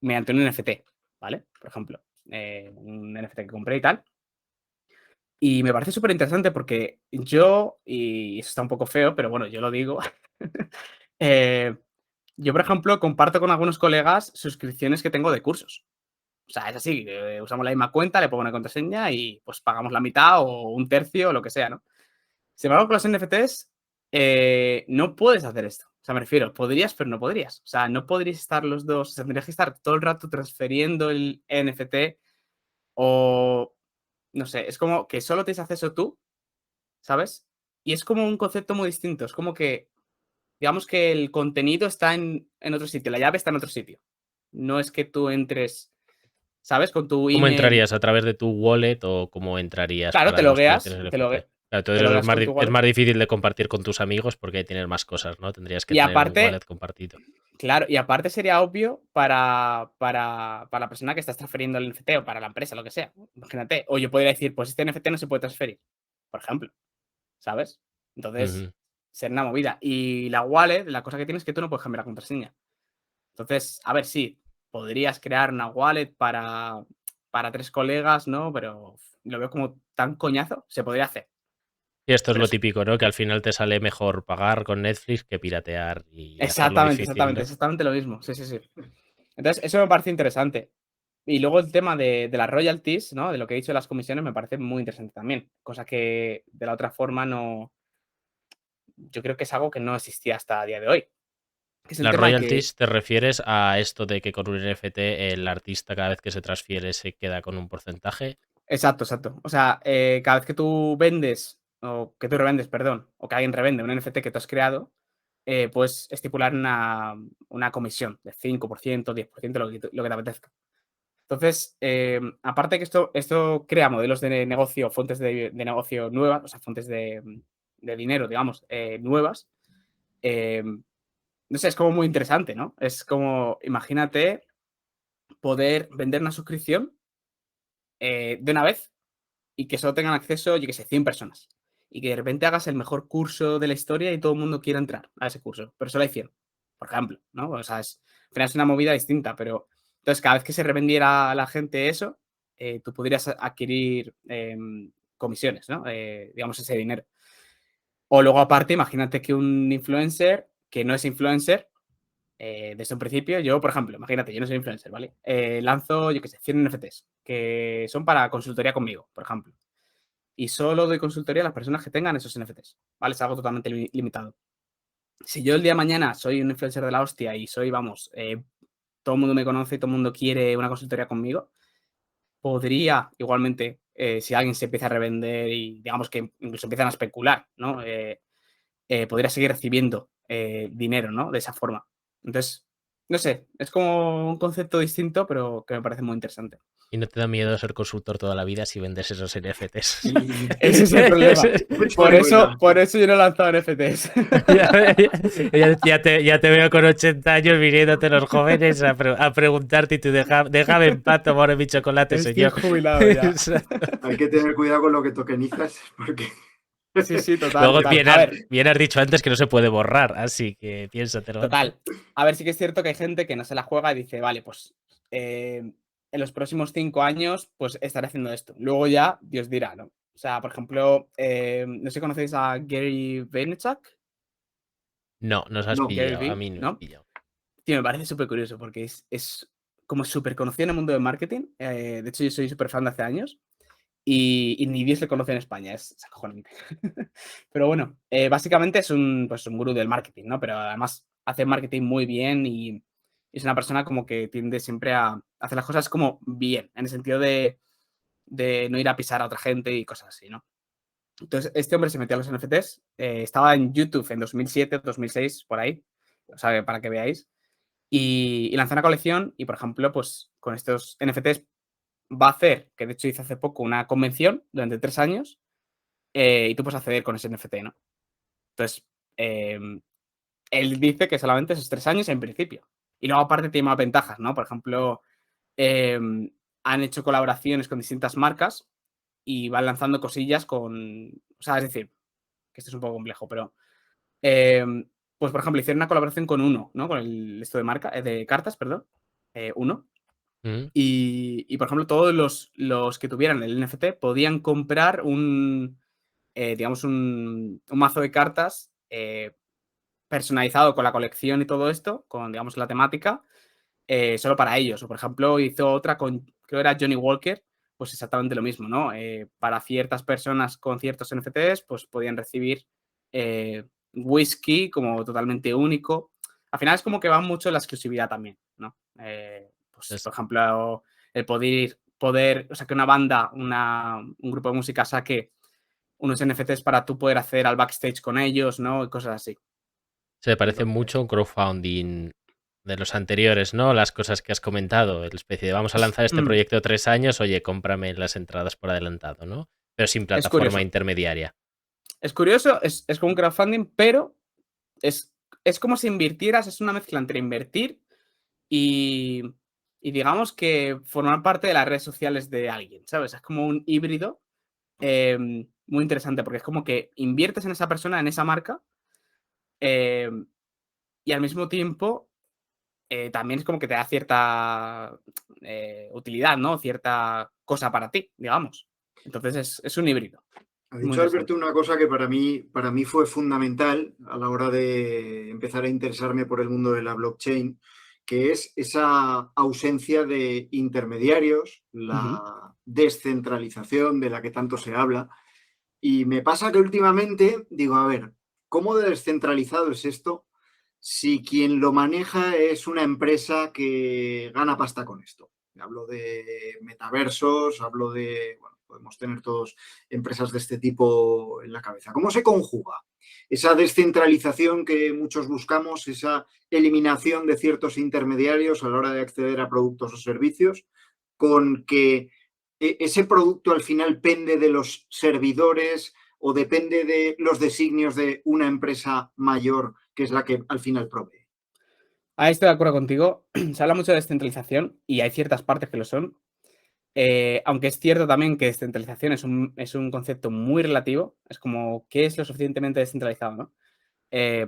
mediante un NFT, ¿vale? Por ejemplo, un NFT que compré y tal. Y me parece súper interesante porque yo, y eso está un poco feo, pero bueno, yo lo digo, yo, por ejemplo, comparto con algunos colegas suscripciones que tengo de cursos. O sea, es así, usamos la misma cuenta, le pongo una contraseña y pues pagamos la mitad o un tercio o lo que sea, ¿no? Sin embargo, con los NFTs no puedes hacer esto. O sea, me refiero, podrías, pero no podrías. O sea, no podrías estar los dos, o sea, tendrías que estar todo el rato transfiriendo el NFT o, no sé, es como que solo tienes acceso tú, ¿sabes? Y es como un concepto muy distinto. Es como que, digamos que el contenido está en otro sitio, la llave está en otro sitio. No es que tú entres, ¿sabes? Con tu ¿Cómo email. entrarías? ¿A través de tu wallet o cómo entrarías Claro, para te los que no tienes logueas, el te, NFT? logue- Claro, te entonces logueas con tu es wallet. más difícil de compartir con tus amigos porque ahí tienes más cosas, ¿no? Tendrías que Y tener un wallet aparte, compartido. claro, y aparte sería obvio para la persona que estás transfiriendo el NFT o para la empresa, lo que sea. Imagínate. O yo podría decir, pues este NFT no se puede transferir, por ejemplo, ¿sabes? Entonces, Ujú. sería una movida. Y la wallet, la cosa que tienes es que tú no puedes cambiar la contraseña. Entonces, a ver, sí, podrías crear una wallet para 3 colegas, ¿no? Pero lo veo como tan coñazo. Se podría hacer, Y esto es pero lo es típico, ¿no? Que al final te sale mejor pagar con Netflix que piratear y hacerlo exactamente, difícil, exactamente, ¿no? exactamente lo mismo. Sí, sí, sí. Entonces, eso me parece interesante. Y luego el tema de las royalties, ¿no? De lo que he dicho de las comisiones, me parece muy interesante también. Cosa que de la otra forma yo creo que es algo que no existía hasta a día de hoy. Que es el Las tema de que, royalties te refieres a esto de que con un NFT el artista cada vez que se transfiere se queda con un porcentaje. exacto. O sea, cada vez que tú vendes, o que tú revendes, perdón, o que alguien revende un NFT que tú has creado, puedes estipular una comisión de 5%, 10%, lo que te apetezca. Entonces, aparte que esto crea modelos de negocio, fuentes de negocio nuevas, o sea, fuentes de dinero, digamos, nuevas. No sé, es como muy interesante, ¿no? Es como, imagínate poder vender una suscripción de una vez y que solo tengan acceso, yo qué sé, 100 personas. Y que de repente hagas el mejor curso de la historia y todo el mundo quiera entrar a ese curso, pero solo hay 100, por ejemplo, ¿no? O sea, al final es una movida distinta, pero entonces cada vez que se revendiera a la gente eso, tú podrías adquirir comisiones, ¿no? Digamos, ese dinero. O luego aparte, imagínate que un influencer que no es influencer, desde un principio, yo, por ejemplo, imagínate, yo no soy influencer, ¿vale? Lanzo, yo qué sé, 100 NFTs que son para consultoría conmigo, por ejemplo. Y solo doy consultoría a las personas que tengan esos NFTs, ¿vale? Es algo totalmente limitado. Si yo el día de mañana soy un influencer de la hostia y soy, vamos, todo el mundo me conoce y todo el mundo quiere una consultoría conmigo, podría igualmente, si alguien se empieza a revender y digamos que incluso empiezan a especular, ¿no? Podría seguir recibiendo dinero, ¿no? De esa forma. Entonces, no sé, es como un concepto distinto, pero que me parece muy interesante. Y no te da miedo ser consultor toda la vida si vendes esos NFTs. Ese es el problema. Muy Por eso yo no he lanzado NFTs. ya te veo con 80 años viniéndote los jóvenes a preguntarte y tú déjame en paz tomar mi chocolate, Estoy señor. jubilado ya. Hay que tener cuidado con lo que tokenizas porque... Sí, total. Luego total. bien has dicho antes que no se puede borrar, así que piénsatelo. Total. A ver, sí que es cierto que hay gente que no se la juega y dice, vale, pues en los próximos 5 años pues estaré haciendo esto. Luego ya Dios dirá, ¿no? O sea, por ejemplo, no sé si conocéis a Gary Vaynerchuk. No, nos has No, pillado, Gary a Vee, mí no me has ¿no? pillado. Tío, me parece súper curioso porque es como súper conocido en el mundo del marketing. De hecho, yo soy súper fan de hace años. Y ni Dios le conoce en España, es acojonante. Pero bueno, básicamente es un gurú del marketing, ¿no? Pero además hace marketing muy bien y es una persona como que tiende siempre a hacer las cosas como bien, en el sentido de no ir a pisar a otra gente y cosas así, ¿no? Entonces, este hombre se metió a los NFTs, estaba en YouTube en 2007, 2006, por ahí, o sea, para que veáis, y lanzó una colección y, por ejemplo, pues con estos NFTs va a hacer, que de hecho hizo hace poco una convención durante 3 años y tú puedes acceder con ese NFT, ¿no? Entonces, él dice que solamente esos 3 años en principio. Y luego aparte tiene más ventajas, ¿no? Por ejemplo, han hecho colaboraciones con distintas marcas y van lanzando cosillas con... O sea, es decir, que esto es un poco complejo, pero... pues, por ejemplo, hicieron una colaboración con Uno, ¿no? Con esto de marca, de cartas, perdón. Uno. Y, por ejemplo, todos los que tuvieran el NFT podían comprar digamos, un mazo de cartas personalizado con la colección y todo esto, con, digamos, la temática, solo para ellos. O, por ejemplo, hizo otra con, creo que era Johnny Walker, pues exactamente lo mismo, ¿no? Para ciertas personas con ciertos NFTs, pues podían recibir whisky como totalmente único. Al final es como que va mucho la exclusividad también, ¿no? Pues, por ejemplo, el poder, o sea, que una banda, un grupo de música saque unos NFTs para tú poder acceder al backstage con ellos, ¿no? Y cosas así. Se parece mucho a un crowdfunding de los anteriores, ¿no? Las cosas que has comentado, el especie de vamos a lanzar este proyecto 3 años, oye, cómprame las entradas por adelantado, ¿no? Pero sin plataforma intermediaria. Es curioso, es como un crowdfunding, pero es como si invirtieras, es una mezcla entre invertir y digamos que formar parte de las redes sociales de alguien, ¿sabes? Es como un híbrido muy interesante porque es como que inviertes en esa persona, en esa marca y al mismo tiempo también es como que te da cierta utilidad, ¿no? Cierta cosa para ti, digamos. Entonces es un híbrido. Ha dicho Alberto una cosa que para mí fue fundamental a la hora de empezar a interesarme por el mundo de la blockchain, que es esa ausencia de intermediarios, la descentralización de la que tanto se habla. Y me pasa que últimamente digo, a ver, ¿cómo de descentralizado es esto si quien lo maneja es una empresa que gana pasta con esto? Hablo de metaversos, hablo de, bueno, podemos tener todos empresas de este tipo en la cabeza. ¿Cómo se conjuga esa descentralización que muchos buscamos, esa eliminación de ciertos intermediarios a la hora de acceder a productos o servicios, con que ese producto al final pende de los servidores o depende de los designios de una empresa mayor que es la que al final provee? Ahí estoy de acuerdo contigo. Se habla mucho de descentralización y hay ciertas partes que lo son. Aunque es cierto también que descentralización es un concepto muy relativo. Es como, ¿qué es lo suficientemente descentralizado, no?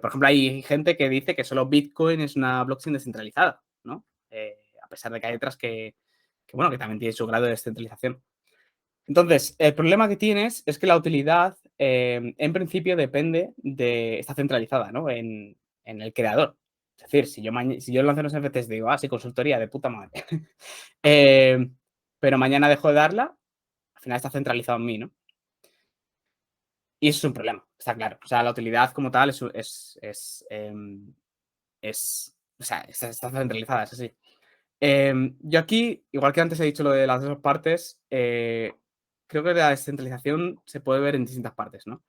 Por ejemplo, hay gente que dice que solo Bitcoin es una blockchain descentralizada, ¿no? A pesar de que hay otras bueno, que también tienen su grado de descentralización. Entonces, el problema que tienes es que la utilidad, en principio, depende de... Está centralizada, ¿no? En el creador. Es decir, si yo lanzo unos NFTs, digo, sí, consultoría de puta madre. Pero mañana dejo de darla, al final está centralizado en mí, ¿no? Y eso es un problema, está claro. O sea, la utilidad como tal o sea, está centralizada, es así. Yo aquí, igual que antes he dicho lo de las dos partes, creo que la descentralización se puede ver en distintas partes, ¿no?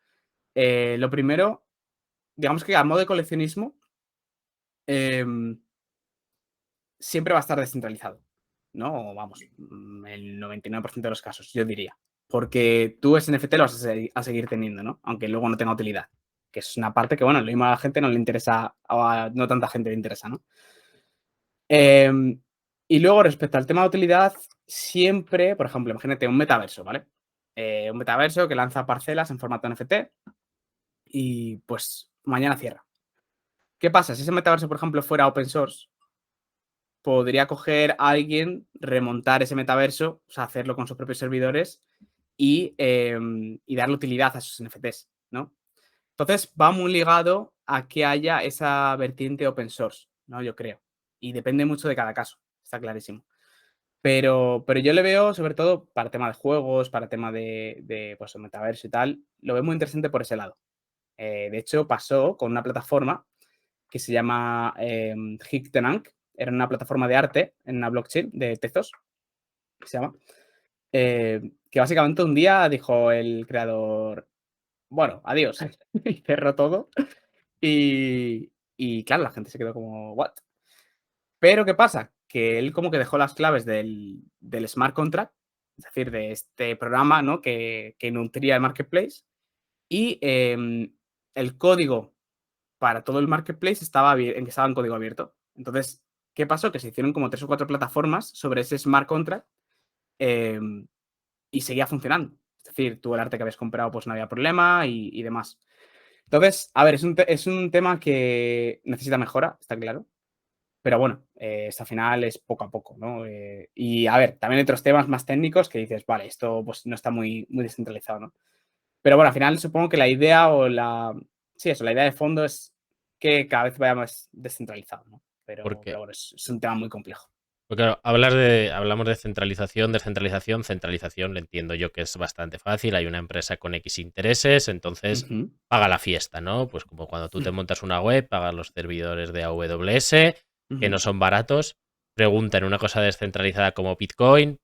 Lo primero, digamos que a modo de coleccionismo, em, siempre va a estar descentralizado, ¿no? O vamos, el 99% de los casos, yo diría. Porque tú ese NFT lo vas a seguir teniendo, ¿no? Aunque luego no tenga utilidad. Que es una parte que, bueno, lo mismo a la gente no le interesa, o a no tanta gente le interesa, ¿no? Y luego, respecto al tema de utilidad, siempre, por ejemplo, imagínate un metaverso, ¿vale? Un metaverso que lanza parcelas en formato NFT y pues mañana cierra. ¿Qué pasa? Si ese metaverso, por ejemplo, fuera open source, podría coger a alguien, remontar ese metaverso, o sea, hacerlo con sus propios servidores y darle utilidad a esos NFTs, ¿no? Entonces, va muy ligado a que haya esa vertiente open source, ¿no? Yo creo. Y depende mucho de cada caso, está clarísimo. Pero yo le veo, sobre todo, para tema de juegos, para tema de pues, el metaverso y tal, lo veo muy interesante por ese lado. De hecho, pasó con una plataforma que se llama Hictenank. Era una plataforma de arte en una blockchain de Tezos, que se llama. Que básicamente un día dijo el creador, bueno, adiós. Y cerró todo. Y claro, la gente se quedó como, ¿what? Pero ¿qué pasa? Que él como que dejó las claves del smart contract, es decir, de este programa, ¿no? que nutría el marketplace. Y el código para todo el marketplace estaba en código abierto. Entonces, ¿qué pasó? Que se hicieron como 3 o 4 plataformas sobre ese smart contract y seguía funcionando. Es decir, tú el arte que habías comprado pues no había problema y demás. Entonces, a ver, es un tema que necesita mejora, está claro. Pero bueno, esto al final es poco a poco, ¿no? Y a ver, también hay otros temas más técnicos que dices, vale, esto pues no está muy descentralizado, ¿no? Pero bueno, al final supongo que la idea sí, eso, la idea de fondo es que cada vez vaya más descentralizado, ¿no? Pero Porque, bueno, es un tema muy complejo. porque claro, hablamos de centralización, descentralización. Centralización, le entiendo yo que es bastante fácil. Hay una empresa con X intereses, entonces Ujú. paga la fiesta, ¿no? Pues como cuando tú te montas una web, pagas los servidores de AWS, que no Ujú. son baratos. Pregunta en una cosa descentralizada como Bitcoin,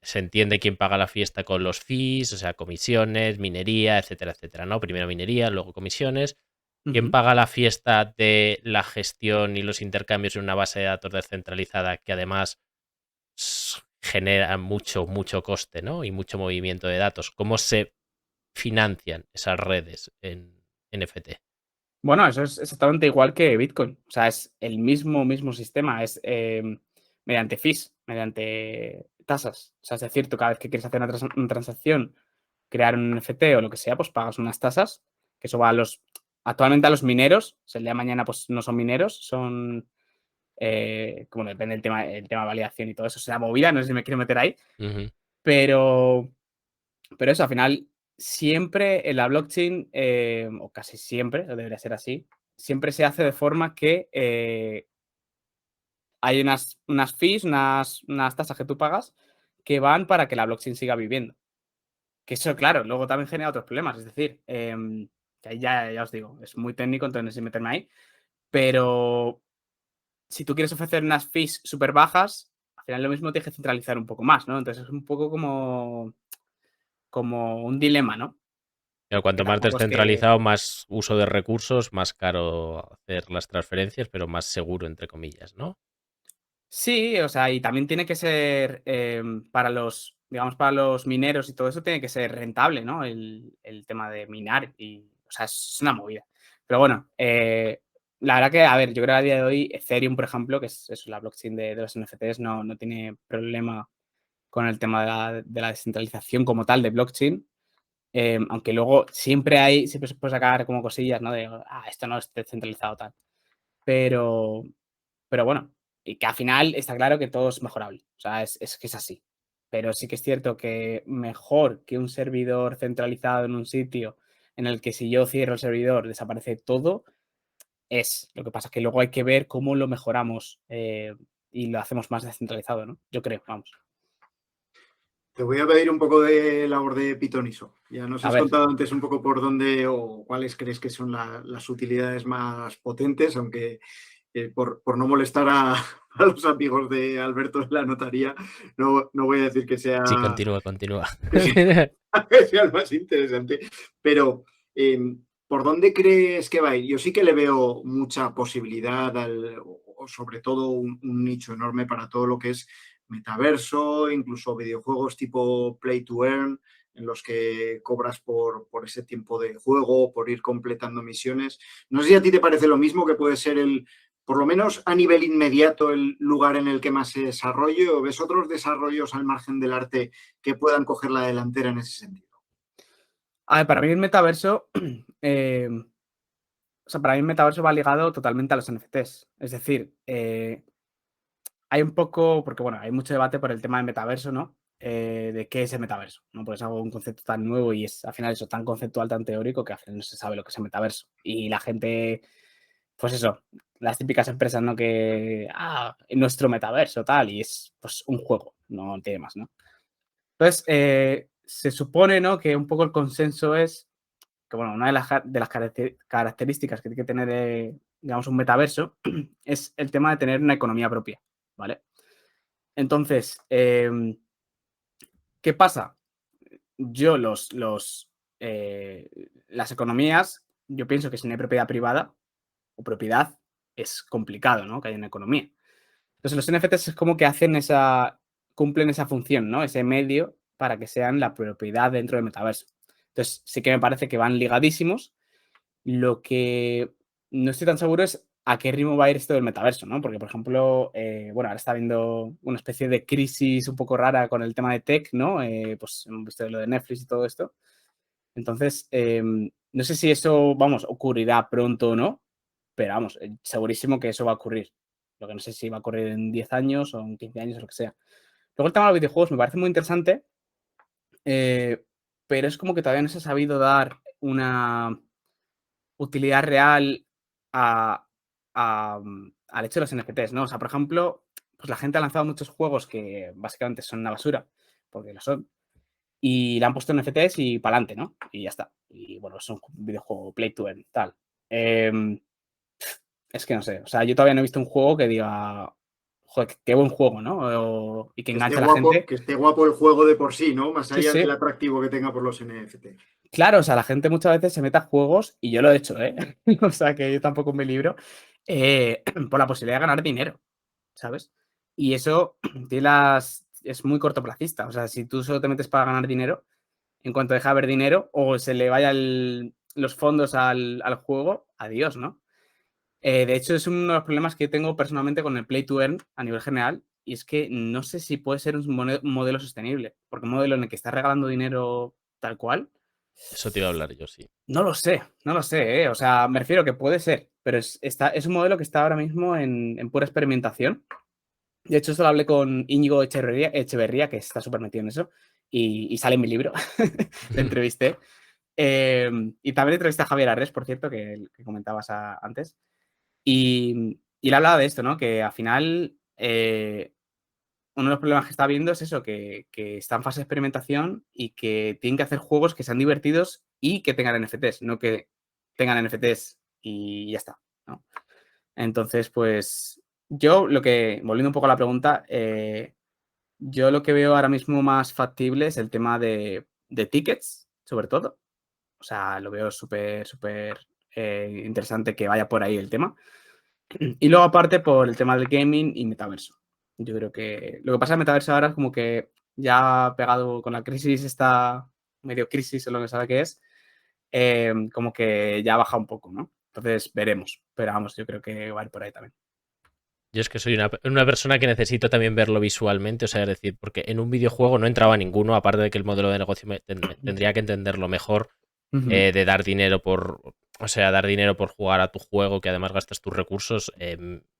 se entiende quién paga la fiesta con los fees, o sea, comisiones, minería, etcétera, etcétera, ¿no? Primero minería, luego comisiones. ¿Quién Ujú. paga la fiesta de la gestión y los intercambios en una base de datos descentralizada que además genera mucho, mucho coste, ¿no? Y mucho movimiento de datos? ¿Cómo se financian esas redes en NFT? Bueno, eso es exactamente igual que Bitcoin. O sea, es el mismo sistema. Es mediante fees, mediante tasas. O sea, es decir, tú cada vez que quieres hacer una transacción, crear un NFT o lo que sea, pues pagas unas tasas. Que eso va actualmente a los mineros. O sea, el día de mañana, pues no son mineros, son. Como depende el tema de validación y todo eso. O sea, movida, no sé si me quiero meter ahí. Ujú. Pero eso, al final, siempre en la blockchain, o casi siempre, o debería ser así, siempre se hace de forma que hay unas fees, unas tasas que tú pagas que van para que la blockchain siga viviendo. Que eso, claro, luego también genera otros problemas. Es decir, que ahí ya os digo, es muy técnico, entonces no sé si meterme ahí. Pero si tú quieres ofrecer unas fees súper bajas, al final lo mismo tienes que centralizar un poco más, ¿no? Entonces es un poco como un dilema, ¿no? Pero Que cuanto más tampoco es que... descentralizado, más uso de recursos, más caro hacer las transferencias, pero más seguro, entre comillas, ¿no? Sí, o sea, y también tiene que ser para los, digamos, para los mineros y todo eso, tiene que ser rentable, ¿no? El tema de minar y, o sea, es una movida. Pero bueno, la verdad que, a ver, yo creo que a día de hoy Ethereum, por ejemplo, que es la blockchain de los NFTs, no tiene problema con el tema de la descentralización como tal de blockchain. Aunque luego siempre se puede sacar como cosillas, ¿no? De, esto no es descentralizado tal. Pero bueno, y que al final está claro que todo es mejorable. O sea, es que es así. Pero sí que es cierto que mejor que un servidor centralizado en un sitio en el que si yo cierro el servidor desaparece todo, es. Lo que pasa es que luego hay que ver cómo lo mejoramos y lo hacemos más descentralizado, ¿no? Yo creo, vamos. Te voy a pedir un poco de labor de pitoniso. Ya nos A has ver, contado antes un poco por dónde o cuáles crees que son las utilidades más potentes, aunque por no molestar a los amigos de Alberto de la notaría, no voy a decir que sea, Sí, continúa. que sea, que sea el más interesante, pero ¿por dónde crees que va a ir? Yo sí que le veo mucha posibilidad, o sobre todo un nicho enorme para todo lo que es metaverso, incluso videojuegos tipo Play to Earn, en los que cobras por ese tiempo de juego, por ir completando misiones. No sé si a ti te parece lo mismo, que puede ser por lo menos a nivel inmediato, el lugar en el que más se desarrolle, o ves otros desarrollos al margen del arte que puedan coger la delantera en ese sentido. a ver, para mí el metaverso, o sea, para mí el metaverso va ligado totalmente a los NFTs. Es decir, hay un poco, porque bueno, hay mucho debate por el tema del metaverso, ¿no? De qué es el metaverso, ¿no? Porque es algo, un concepto tan nuevo y es al final eso tan conceptual, tan teórico, que al final no se sabe lo que es el metaverso. Y la gente, pues eso, las típicas empresas, ¿no? Que, nuestro metaverso, tal, y es pues un juego, no tiene más, ¿no? Entonces, se supone, ¿no? Que un poco el consenso es que, bueno, una de las características que tiene que tener, digamos, un metaverso es el tema de tener una economía propia, ¿vale? Entonces, ¿qué pasa? Yo las economías, yo pienso que si no hay propiedad privada o propiedad, es complicado, ¿no? Que haya una economía. Entonces, los NFTs es como que cumplen esa función, ¿no? Ese medio para que sean la propiedad dentro del metaverso. Entonces, sí que me parece que van ligadísimos. Lo que no estoy tan seguro es a qué ritmo va a ir esto del metaverso, ¿no? Porque, por ejemplo, bueno, ahora está habiendo una especie de crisis un poco rara con el tema de tech, ¿no? Pues hemos visto lo de Netflix y todo esto. Entonces, no sé si eso, vamos, ocurrirá pronto o no, pero vamos, segurísimo que eso va a ocurrir. Lo que no sé si va a ocurrir en 10 años o en 15 años o lo que sea. Luego el tema de los videojuegos me parece muy interesante, pero es como que todavía no se ha sabido dar una utilidad real al hecho de los NFTs, ¿no? O sea, por ejemplo, pues la gente ha lanzado muchos juegos que básicamente son una basura, porque lo son, y le han puesto NFTs y para adelante, ¿no? Y ya está. Y bueno, es un videojuego Play to Earn, tal. Es que no sé, o sea, yo todavía no he visto un juego que diga, joder, qué buen juego, ¿no? Y que enganche a la gente. Que esté guapo el juego de por sí, ¿no? Más Sí, allá del sí. atractivo que tenga por los NFT. Claro, o sea, la gente muchas veces se mete a juegos, y yo lo he hecho, ¿eh? O sea, que yo tampoco me libro, por la posibilidad de ganar dinero, ¿sabes? Y eso es muy cortoplacista. O sea, si tú solo te metes para ganar dinero, en cuanto deja de haber dinero o se le vaya los fondos al juego, adiós, ¿no? De hecho, es uno de los problemas que tengo personalmente con el Play to Earn a nivel general, y es que no sé si puede ser un modelo sostenible, porque un modelo en el que estás regalando dinero tal cual, Eso te iba a hablar yo, sí. no lo sé, no lo sé, ¿eh? O sea, me refiero que puede ser, pero es un modelo que está ahora mismo en pura experimentación. De hecho, esto lo hablé con Íñigo Echeverría, que está súper metido en eso, y sale en mi libro, le entrevisté. Y también entrevisté a Javier Arres, por cierto, que comentabas antes. Y él hablaba de esto, ¿no? Que al final uno de los problemas que está viendo es eso, que está en fase de experimentación y que tienen que hacer juegos que sean divertidos y que tengan NFTs, no que tengan NFTs y ya está, ¿no? Entonces, pues yo volviendo un poco a la pregunta, yo lo que veo ahora mismo más factible es el tema de tickets, sobre todo. O sea, lo veo súper, súper interesante que vaya por ahí el tema. Y luego, aparte, por el tema del gaming y metaverso. Yo creo que lo que pasa en metaverso ahora es como que ya pegado con la crisis, esta medio crisis o lo que sabe que es, como que ya baja un poco, ¿no? Entonces veremos. Pero vamos, yo creo que va a ir por ahí también. Yo es que soy una persona que necesito también verlo visualmente, o sea, es decir, porque en un videojuego no entraba ninguno, aparte de que el modelo de negocio tendría que entenderlo mejor, de dar dinero o sea, dar dinero por jugar a tu juego, que además gastas tus recursos,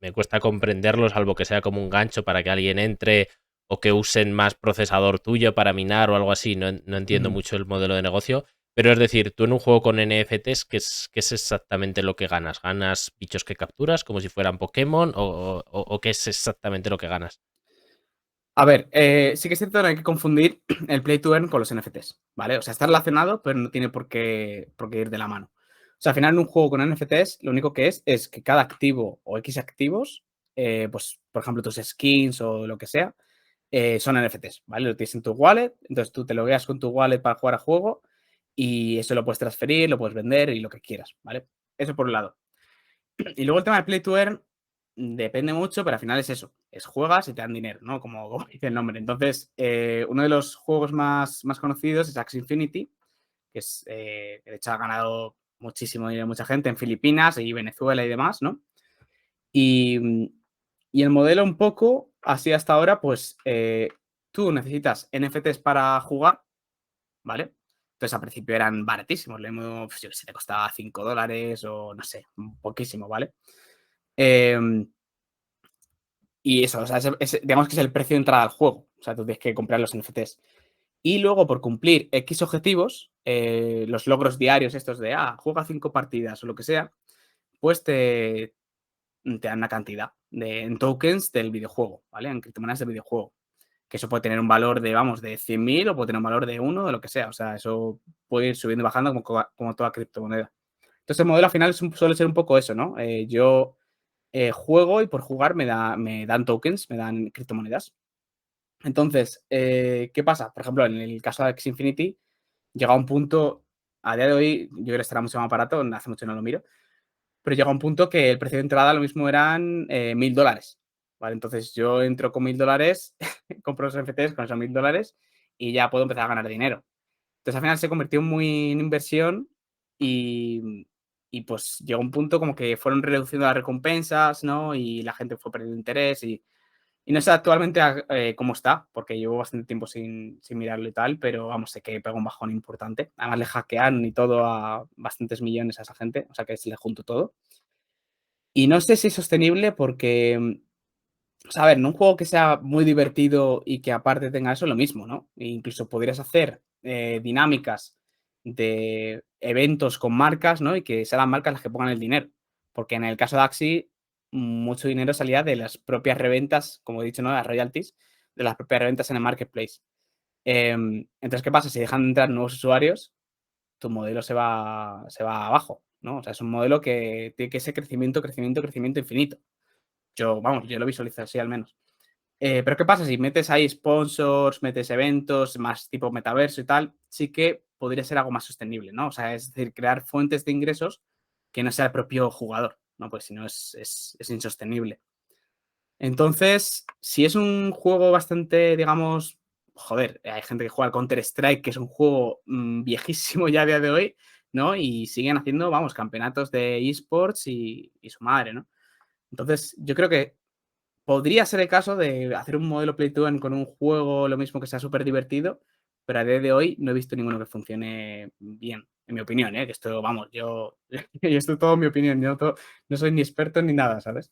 me cuesta comprenderlo, salvo que sea como un gancho para que alguien entre o que usen más procesador tuyo para minar o algo así, no entiendo mucho el modelo de negocio. Pero es decir, tú en un juego con NFTs, ¿qué es exactamente lo que ganas? ¿Ganas bichos que capturas como si fueran Pokémon o qué es exactamente lo que ganas? A ver, sí que es cierto que no hay que confundir el Play to Earn con los NFTs, ¿vale? O sea, está relacionado, pero no tiene por qué ir de la mano. O sea, al final en un juego con NFTs, lo único que es que cada activo o X activos, pues, por ejemplo, tus skins o lo que sea, son NFTs, ¿vale? Lo tienes en tu wallet, entonces tú te logueas con tu wallet para jugar a juego y eso lo puedes transferir, lo puedes vender y lo que quieras, ¿vale? Eso por un lado. Y luego el tema del Play to Earn depende mucho, pero al final es eso, es juegas y te dan dinero, ¿no? Como dice el nombre. Entonces, uno de los juegos más conocidos es Axie Infinity, que es, de hecho ha ganado muchísimo dinero mucha gente en Filipinas y Venezuela y demás, ¿no? Y el modelo un poco, así hasta ahora, pues tú necesitas NFTs para jugar, ¿vale? Entonces al principio eran baratísimos, lo mismo, pues, yo que sé, te costaba $5 o no sé, poquísimo, ¿vale? Y eso, o sea, digamos que es el precio de entrada al juego. O sea, tú tienes que comprar los NFTs. Y luego, por cumplir X objetivos, los logros diarios estos de, juega 5 partidas o lo que sea, pues te dan una cantidad en tokens del videojuego, ¿vale? En criptomonedas del videojuego. Que eso puede tener un valor de, vamos, de 100.000 o puede tener un valor de 1, de lo que sea. O sea, eso puede ir subiendo y bajando como toda criptomoneda. Entonces, el modelo al final suele ser un poco eso, ¿no? Yo juego y por jugar me dan tokens, me dan criptomonedas. Entonces, ¿qué pasa? Por ejemplo, en el caso de Axie Infinity, llega a un punto, a día de hoy, yo creo que estará mucho más barato, hace mucho no lo miro, pero llega a un punto que el precio de entrada lo mismo eran $1.000, ¿vale? Entonces yo entro con $1.000, compro los NFTs con esos $1.000 y ya puedo empezar a ganar dinero. Entonces al final se convirtió muy en inversión y pues llegó un punto como que fueron reduciendo las recompensas, ¿no? Y la gente fue perdiendo interés y no sé actualmente cómo está, porque llevo bastante tiempo sin mirarlo y tal, pero vamos, sé que pegó un bajón importante. Además le hackearon y todo a bastantes millones a esa gente, o sea que se le juntó todo. Y no sé si es sostenible porque, o sea, a ver, en un juego que sea muy divertido y que aparte tenga eso, lo mismo, ¿no? E incluso podrías hacer dinámicas de eventos con marcas, ¿no? Y que sean las marcas las que pongan el dinero. Porque en el caso de Axie, mucho dinero salía de las propias reventas, como he dicho, ¿no? Las royalties, de las propias reventas en el marketplace. Entonces, ¿qué pasa? Si dejan de entrar nuevos usuarios, tu modelo se va abajo, ¿no? O sea, es un modelo que tiene que ser crecimiento, crecimiento, crecimiento infinito. Yo lo visualizo así al menos. Pero ¿qué pasa? Si metes ahí sponsors, metes eventos más tipo metaverso y tal, sí que podría ser algo más sostenible, ¿no? O sea, es decir, crear fuentes de ingresos que no sea el propio jugador, ¿no? Pues si no es insostenible. Entonces, si es un juego bastante, digamos, joder, hay gente que juega al Counter-Strike, que es un juego viejísimo ya a día de hoy, ¿no? Y siguen haciendo, vamos, campeonatos de esports y su madre, ¿no? Entonces, yo creo que podría ser el caso de hacer un modelo Play to Earn con un juego lo mismo que sea súper divertido, pero a día de hoy no he visto ninguno que funcione bien, en mi opinión, ¿eh? Que esto, vamos, yo esto es todo mi opinión, yo no soy ni experto ni nada, ¿sabes?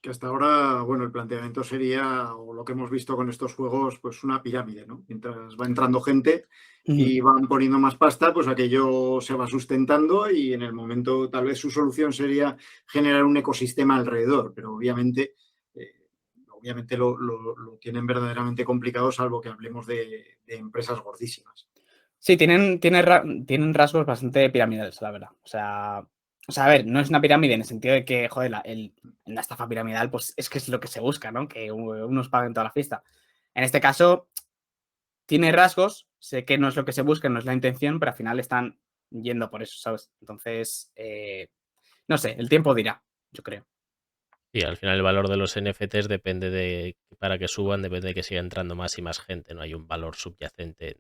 Que hasta ahora, bueno, el planteamiento sería, o lo que hemos visto con estos juegos, pues una pirámide, ¿no? Mientras va entrando gente y van poniendo más pasta, pues aquello se va sustentando y en el momento tal vez su solución sería generar un ecosistema alrededor, pero obviamente lo tienen verdaderamente complicado, salvo que hablemos de empresas gordísimas. Sí, tienen rasgos bastante piramidales, la verdad. O sea, a ver, no es una pirámide en el sentido de que, joder, la estafa piramidal, pues es que es lo que se busca, ¿no? Que unos paguen toda la fiesta. En este caso, tiene rasgos, sé que no es lo que se busca, no es la intención, pero al final están yendo por eso, ¿sabes? Entonces, no sé, el tiempo dirá, yo creo. Sí, al final el valor de los NFTs depende de, para que suban, depende de que siga entrando más y más gente, no hay un valor subyacente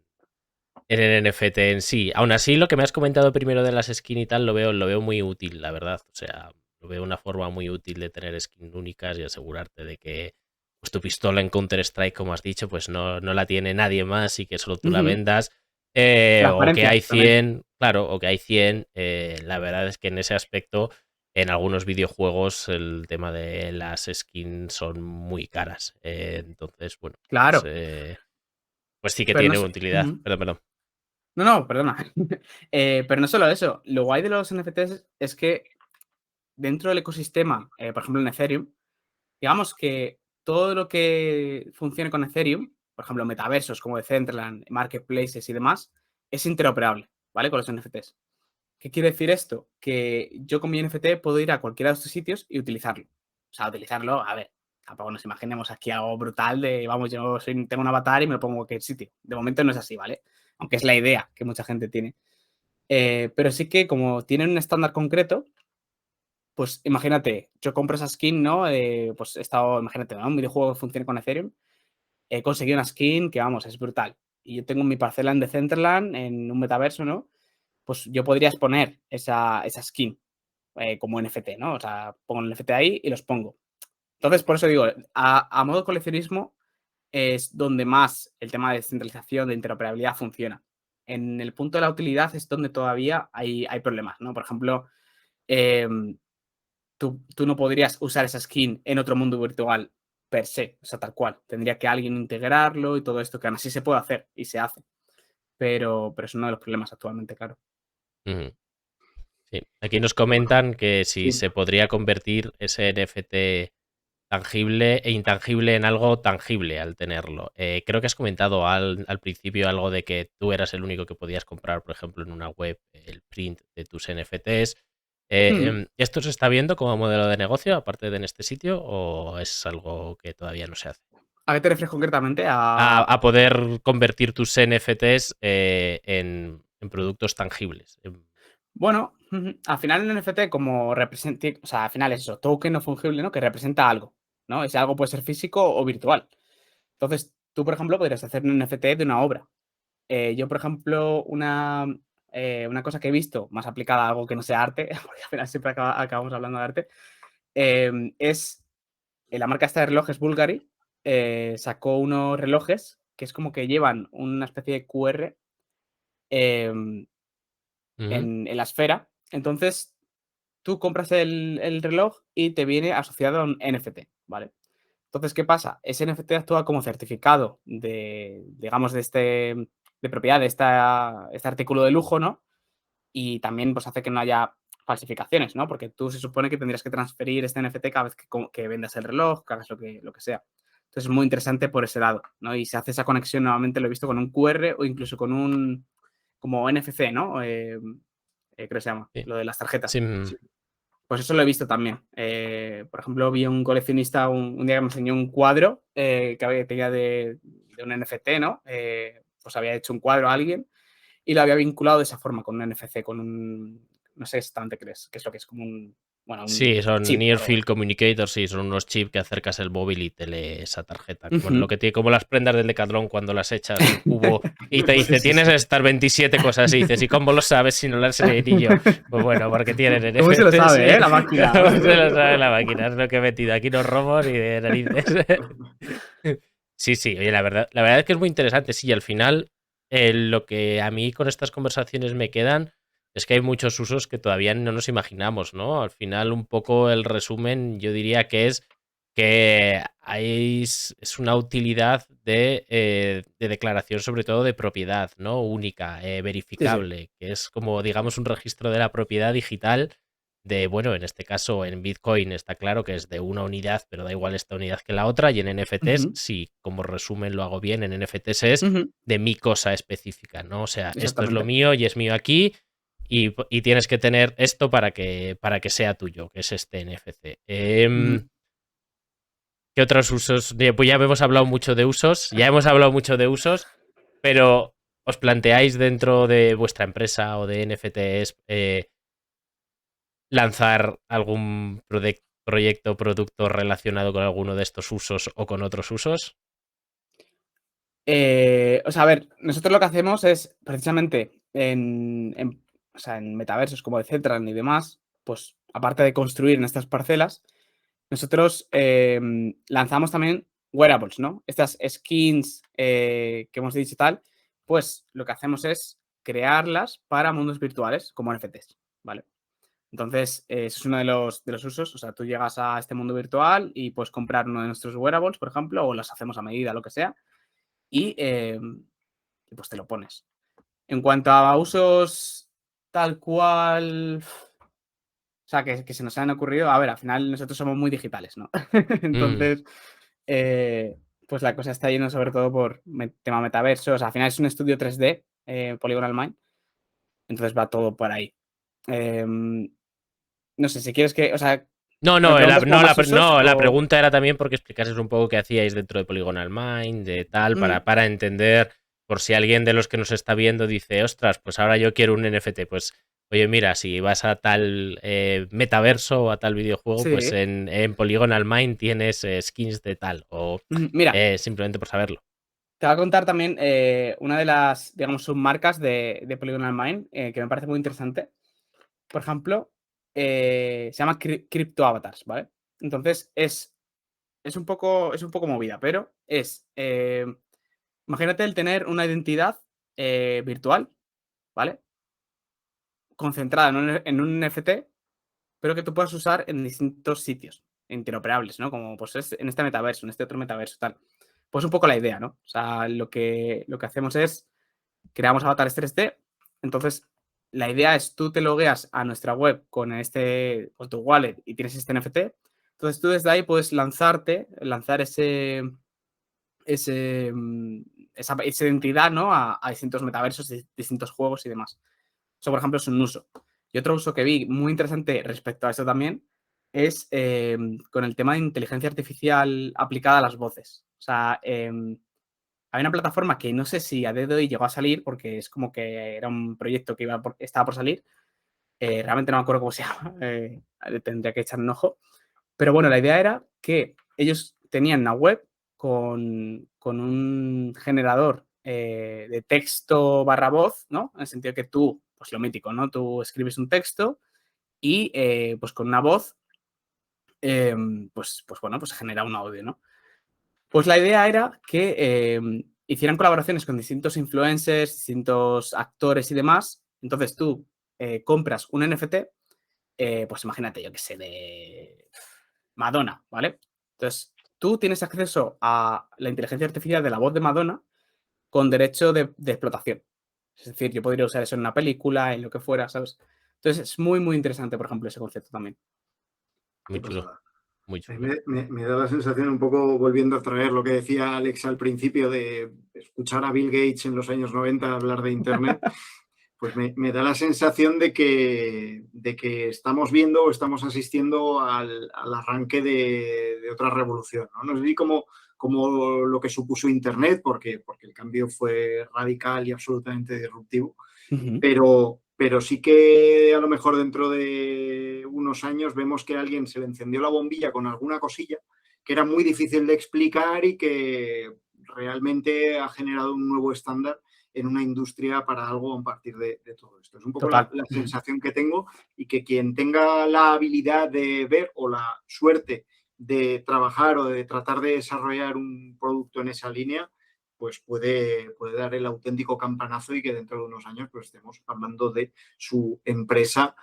en el NFT en sí. Aún así, lo que me has comentado primero de las skins y tal, lo veo muy útil, la verdad. O sea, lo veo una forma muy útil de tener skins únicas y asegurarte de que pues, tu pistola en Counter-Strike, como has dicho, pues no la tiene nadie más y que solo tú la vendas. O que Transparencia hay también. 100, claro, o que hay 100. La verdad es que en ese aspecto, en algunos videojuegos, el tema de las skins son muy caras. Entonces, bueno, Claro, pues sí que pero no tiene sé. utilidad. Perdón. No, perdona. Pero no solo eso. Lo guay de los NFTs es que dentro del ecosistema, por ejemplo en Ethereum, digamos que todo lo que funcione con Ethereum, por ejemplo, metaversos como Decentraland, marketplaces y demás, es interoperable, ¿vale? Con los NFTs. ¿Qué quiere decir esto? Que yo con mi NFT puedo ir a cualquiera de estos sitios y utilizarlo. O sea, utilizarlo, a ver, tampoco nos imaginemos aquí algo brutal de, vamos, tengo un avatar y me lo pongo en cualquier sitio. De momento no es así, ¿vale? Aunque es la idea que mucha gente tiene. Pero sí que como tienen un estándar concreto, pues imagínate, yo compro esa skin, ¿no? Pues he estado, imagínate, ¿no? Un videojuego que funcione con Ethereum. He conseguido una skin que, vamos, es brutal. Y yo tengo mi parcela en Decentraland, en un metaverso, ¿no? Pues yo podría exponer esa skin como NFT, ¿no? O sea, pongo el NFT ahí y los pongo. Entonces, por eso digo, a modo coleccionismo es donde más el tema de descentralización, de interoperabilidad funciona. En el punto de la utilidad es donde todavía hay problemas, ¿no? Por ejemplo, tú no podrías usar esa skin en otro mundo virtual per se, o sea, tal cual. Tendría que alguien integrarlo y todo esto, que aún así se puede hacer y se hace. Pero es uno de los problemas actualmente, claro. Ujú. Sí. Aquí nos comentan que si Sí. se podría convertir ese NFT tangible e intangible en algo tangible al tenerlo. Creo que has comentado al principio algo de que tú eras el único que podías comprar, por ejemplo, en una web el print de tus NFTs. ¿Esto se está viendo como modelo de negocio, aparte de en este sitio, o es algo que todavía no se hace? ¿A qué te refieres concretamente? A poder convertir tus NFTs en productos tangibles. Bueno, al final el NFT como representa, o sea, al final es eso, token no fungible, ¿no? Que representa algo, ¿no? Ese algo puede ser físico o virtual. Entonces, tú, por ejemplo, podrías hacer un NFT de una obra. Yo, por ejemplo, una cosa que he visto más aplicada a algo que no sea arte, porque al final siempre acabamos hablando de arte, es la marca esta de relojes Bulgari, sacó unos relojes que es como que llevan una especie de QR em, Ujú, en la esfera. Entonces, tú compras el reloj y te viene asociado a un NFT, ¿vale? Entonces, ¿qué pasa? Ese NFT actúa como certificado de, digamos, de propiedad de este artículo de lujo, ¿no? Y también pues hace que no haya falsificaciones, ¿no? Porque tú se supone que tendrías que transferir este NFT cada vez que vendas el reloj, que hagas lo que sea. Entonces es muy interesante por ese lado, ¿no? Y se hace esa conexión, nuevamente lo he visto con un QR o incluso con un, como NFC, ¿no? Creo que se llama, sí. lo de las tarjetas. Sí, Pues eso lo he visto también. Por ejemplo, vi un coleccionista un día que me enseñó un cuadro tenía de un NFT, ¿no? Pues había hecho un cuadro a alguien y lo había vinculado de esa forma, con un NFC, con un, no sé exactamente qué es lo que es, como un, bueno, un sí, son chip. Near Field Communicators, sí, son unos chips que acercas el móvil y te lee esa tarjeta. Bueno, lo Ujú. que tiene como las prendas del Decathlon cuando las echas al cubo y te Sí, dice, sí, tienes sí. estas 27 cosas y dices, ¿y cómo lo sabes si no las leí ni yo? Pues bueno, porque tienen ¿Cómo se lo NFTs, sabe, la máquina? se lo sabe la máquina, es lo que he metido, aquí no robo ni de narices. Sí, sí, oye, la verdad es que es muy interesante, sí, y al final lo que a mí con estas conversaciones me quedan es que hay muchos usos que todavía no nos imaginamos, ¿no? Al final, un poco el resumen, yo diría que es que es una utilidad de declaración, sobre todo de propiedad, ¿no? Única, Sí, sí. verificable, que es como, digamos, un registro de la propiedad digital bueno, en este caso en Bitcoin está claro que es de una unidad, pero da igual esta unidad que la otra, y en NFTs, si como resumen lo hago bien, en NFTs es de mi cosa específica, ¿no? O sea, esto es lo Exactamente. mío y es mío aquí, y tienes que tener esto para que sea tuyo, que es este NFC. ¿Qué otros usos? Pues ya hemos hablado mucho de usos, pero ¿os planteáis dentro de vuestra empresa o de NFTs lanzar algún proyecto o producto relacionado con alguno de estos usos o con otros usos? O sea, a ver, nosotros lo que hacemos es precisamente o sea, en metaversos como Decentraland y demás, pues aparte de construir en estas parcelas, nosotros lanzamos también wearables, ¿no? Estas skins que hemos dicho y tal, pues lo que hacemos es crearlas para mundos virtuales como NFTs, ¿vale? Entonces, eso es uno de los usos. O sea, tú llegas a este mundo virtual y puedes comprar uno de nuestros wearables, por ejemplo, o las hacemos a medida, lo que sea, y pues te lo pones. En cuanto a usos tal cual, o sea, que se nos han ocurrido, a ver, al final nosotros somos muy digitales, ¿no? Entonces, pues la cosa está llena sobre todo por tema metaverso. O sea, al final es un estudio 3D, Polygonal Mind, entonces va todo por ahí. No sé, si quieres que, o sea, No, ¿me preguntas como no, más usos la o...? pregunta era también porque explicases un poco qué hacíais dentro de Polygonal Mind, de tal, Mm, para entender, por si alguien de los que nos está viendo dice, ostras, pues ahora yo quiero un NFT, pues, oye, mira, si vas a tal metaverso o a tal videojuego, pues sí. en Polygonal Mind tienes skins de tal, o Mira, simplemente por saberlo. te voy a contar también una de las, digamos, submarcas de Polygonal Mind que me parece muy interesante. Por ejemplo, se llama Crypto Avatars, ¿vale? Entonces, es un poco movida, pero imagínate el tener una identidad virtual, ¿vale? Concentrada en un NFT, pero que tú puedas usar en distintos sitios interoperables, ¿no? Como pues en este metaverso, en este otro metaverso, tal. Pues un poco la idea, ¿no? O sea, lo que hacemos es creamos avatares 3D. Entonces, la idea es tú te logueas a nuestra web con con tu wallet y tienes este NFT. Entonces, tú desde ahí puedes lanzar ese, mm, esa identidad, ¿no? A distintos metaversos, distintos juegos y demás. Eso, por ejemplo, es un uso. Y otro uso que vi muy interesante respecto a eso también es con el tema de inteligencia artificial aplicada a las voces. O sea, hay una plataforma que no sé si a día de hoy llegó a salir, porque es como que era un proyecto que estaba por salir. Realmente no me acuerdo cómo se llama, tendría que echar un ojo. Pero bueno, la idea era que ellos tenían una web con un generador de texto barra voz, ¿no? En el sentido que tú, pues lo mítico, ¿no? Tú escribes un texto y pues con una voz, pues bueno, pues genera un audio, ¿no? Pues la idea era que hicieran colaboraciones con distintos influencers, distintos actores y demás. Entonces tú compras un NFT, pues imagínate, yo qué sé, de Madonna, ¿vale? Entonces tú tienes acceso a la inteligencia artificial de la voz de Madonna con derecho de explotación. Es decir, yo podría usar eso en una película, en lo que fuera, ¿sabes? Entonces es muy, muy interesante, por ejemplo, ese concepto también. Muy Qué chulo, pasada. muy A mí chulo. me da la sensación, un poco volviendo a traer lo que decía Alex al principio, de escuchar a Bill Gates en los años 90 hablar de Internet, pues me da la sensación de que estamos viendo o estamos asistiendo al arranque de otra revolución, ¿no? No sé si como lo que supuso Internet, porque el cambio fue radical y absolutamente disruptivo, Ujú. pero sí que a lo mejor dentro de unos años vemos que a alguien se le encendió la bombilla con alguna cosilla que era muy difícil de explicar y que realmente ha generado un nuevo estándar en una industria para algo a partir de todo esto. Es un poco Total. la Ujú. sensación que tengo, y que quien tenga la habilidad de ver o la suerte de trabajar o de tratar de desarrollar un producto en esa línea, pues puede dar el auténtico campanazo, y que dentro de unos años pues estemos hablando de su empresa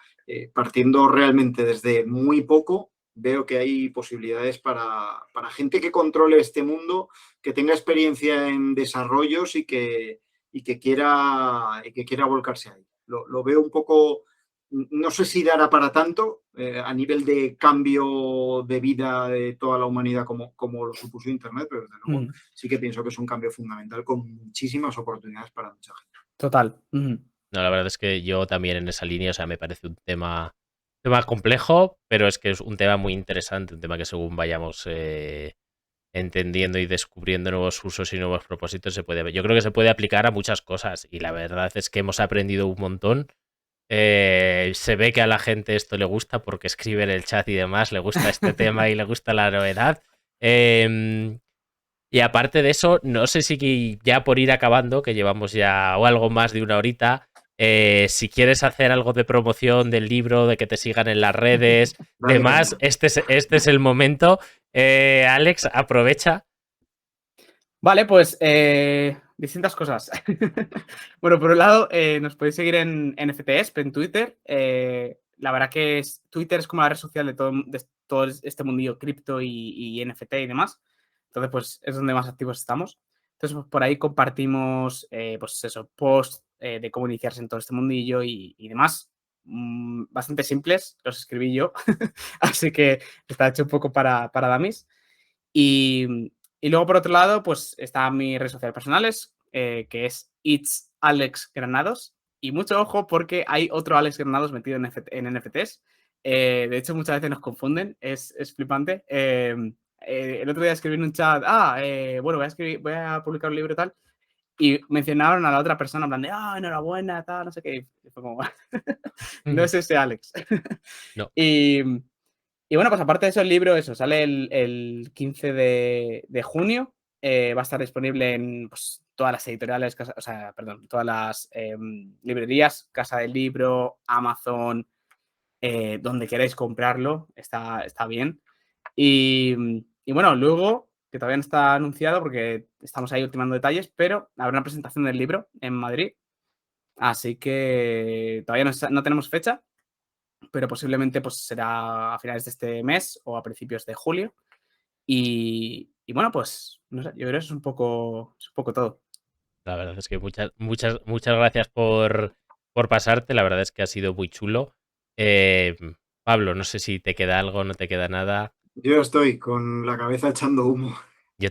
partiendo realmente desde muy poco. Veo que hay posibilidades para gente que controle este mundo, que tenga experiencia en desarrollos y que quiera volcarse ahí. Lo veo un poco no sé si dará para tanto a nivel de cambio de vida de toda la humanidad como lo supuso Internet, pero desde luego sí que pienso que es un cambio fundamental con muchísimas oportunidades para mucha gente. Total. No, la verdad es que yo también en esa línea, o sea, me parece un tema complejo, pero es que es un tema muy interesante, un tema que según vayamos entendiendo y descubriendo nuevos usos y nuevos propósitos, yo creo que se puede aplicar a muchas cosas y la verdad es que hemos aprendido un montón. Se ve que a la gente esto le gusta porque escribe en el chat y demás, le gusta este tema y le gusta la novedad. Y aparte de eso, no sé si ya por ir acabando, que llevamos ya o algo más de una horita, si quieres hacer algo de promoción del libro, de que te sigan en las redes, demás, este es el momento. Alex, aprovecha. Vale, pues distintas cosas. Bueno, por un lado, nos podéis seguir en NFTs, en Twitter. La verdad que Twitter es como la red social de todo este mundillo cripto y NFT y demás. Entonces, pues es donde más activos estamos. Entonces, pues, por ahí compartimos, pues eso, posts de cómo iniciarse en todo este mundillo y demás. Bastante simples, los escribí yo. Así que está hecho un poco para dummies. Y luego, por otro lado, pues están mis redes sociales personales, que es It's Alex Granados. Y mucho ojo porque hay otro Alex Granados metido en NFTs. De hecho, muchas veces nos confunden, es flipante. El otro día escribí en un chat, bueno, voy a publicar un libro y tal. Y mencionaron a la otra persona en plan de, enhorabuena, tal, no sé qué. Y fue como, no es ese Alex. No. Y bueno, pues aparte de eso, el libro, sale el 15 de junio. Va a estar disponible en pues, todas las editoriales, todas las librerías, Casa del Libro, Amazon, donde queráis comprarlo, está bien. Y bueno, luego, que todavía no está anunciado porque estamos ahí ultimando detalles, pero habrá una presentación del libro en Madrid. Así que todavía no tenemos fecha, pero posiblemente pues será a finales de este mes o a principios de julio. Y bueno, pues no sé, yo creo que es un poco todo. La verdad es que muchas gracias por pasarte. La verdad es que ha sido muy chulo. Pablo, no sé si te queda algo, no te queda nada. Yo estoy con la cabeza echando humo. Yo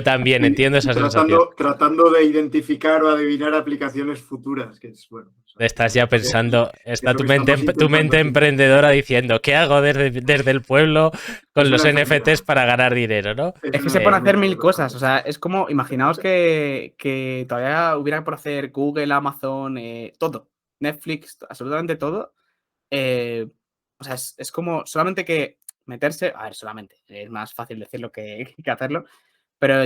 también entiendo esa sensación. Tratando de identificar o adivinar aplicaciones futuras, que es bueno. Estás ya pensando, está tu mente emprendedora diciendo, ¿qué hago desde el pueblo con los NFTs para ganar dinero, no? Es que se pueden hacer mil cosas, o sea, es como, imaginaos que todavía hubiera por hacer Google, Amazon, todo, Netflix, absolutamente todo. O sea, es como solamente que meterse, a ver, solamente, es más fácil decirlo que hacerlo, pero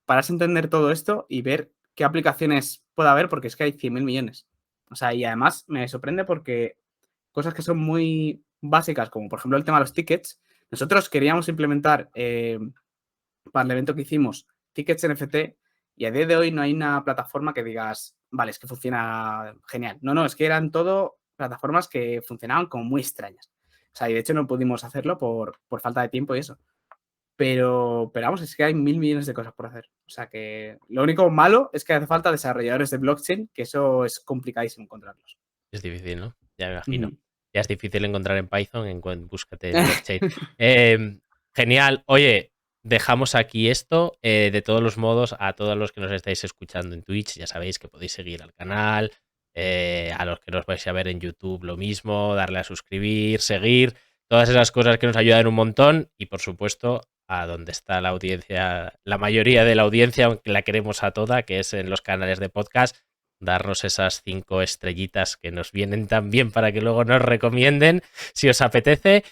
pararse a entender todo esto y ver qué aplicaciones puede haber, porque es que hay 100.000 millones. O sea, y además me sorprende porque cosas que son muy básicas, como por ejemplo el tema de los tickets, nosotros queríamos implementar para el evento que hicimos tickets NFT y a día de hoy no hay una plataforma que digas, vale, es que funciona genial. No, es que eran todo plataformas que funcionaban como muy extrañas. O sea, y de hecho no pudimos hacerlo por falta de tiempo y eso. Pero vamos, es que hay 1.000 millones de cosas por hacer. O sea que lo único malo es que hace falta desarrolladores de blockchain, que eso es complicadísimo encontrarlos. Es difícil, ¿no? Ya me imagino. Ya es difícil encontrar en Python, búscate en blockchain. Genial. Oye, dejamos aquí esto. De todos los modos, a todos los que nos estáis escuchando en Twitch, ya sabéis que podéis seguir al canal. A los que nos vais a ver en YouTube, lo mismo, darle a suscribir, seguir, todas esas cosas que nos ayudan un montón. Y por supuesto, a donde está la audiencia, la mayoría de la audiencia, aunque la queremos a toda, que es en los canales de podcast, darnos esas 5 estrellitas que nos vienen tan bien para que luego nos recomienden si os apetece.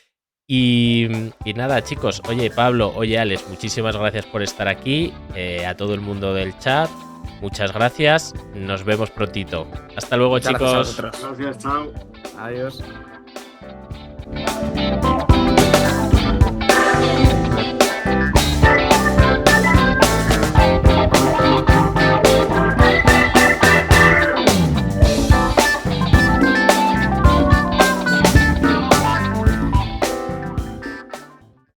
Y nada, chicos, oye Pablo, oye Alex, muchísimas gracias por estar aquí. A todo el mundo del chat, muchas gracias. Nos vemos prontito. Hasta luego, chicos. Gracias, chao. Adiós.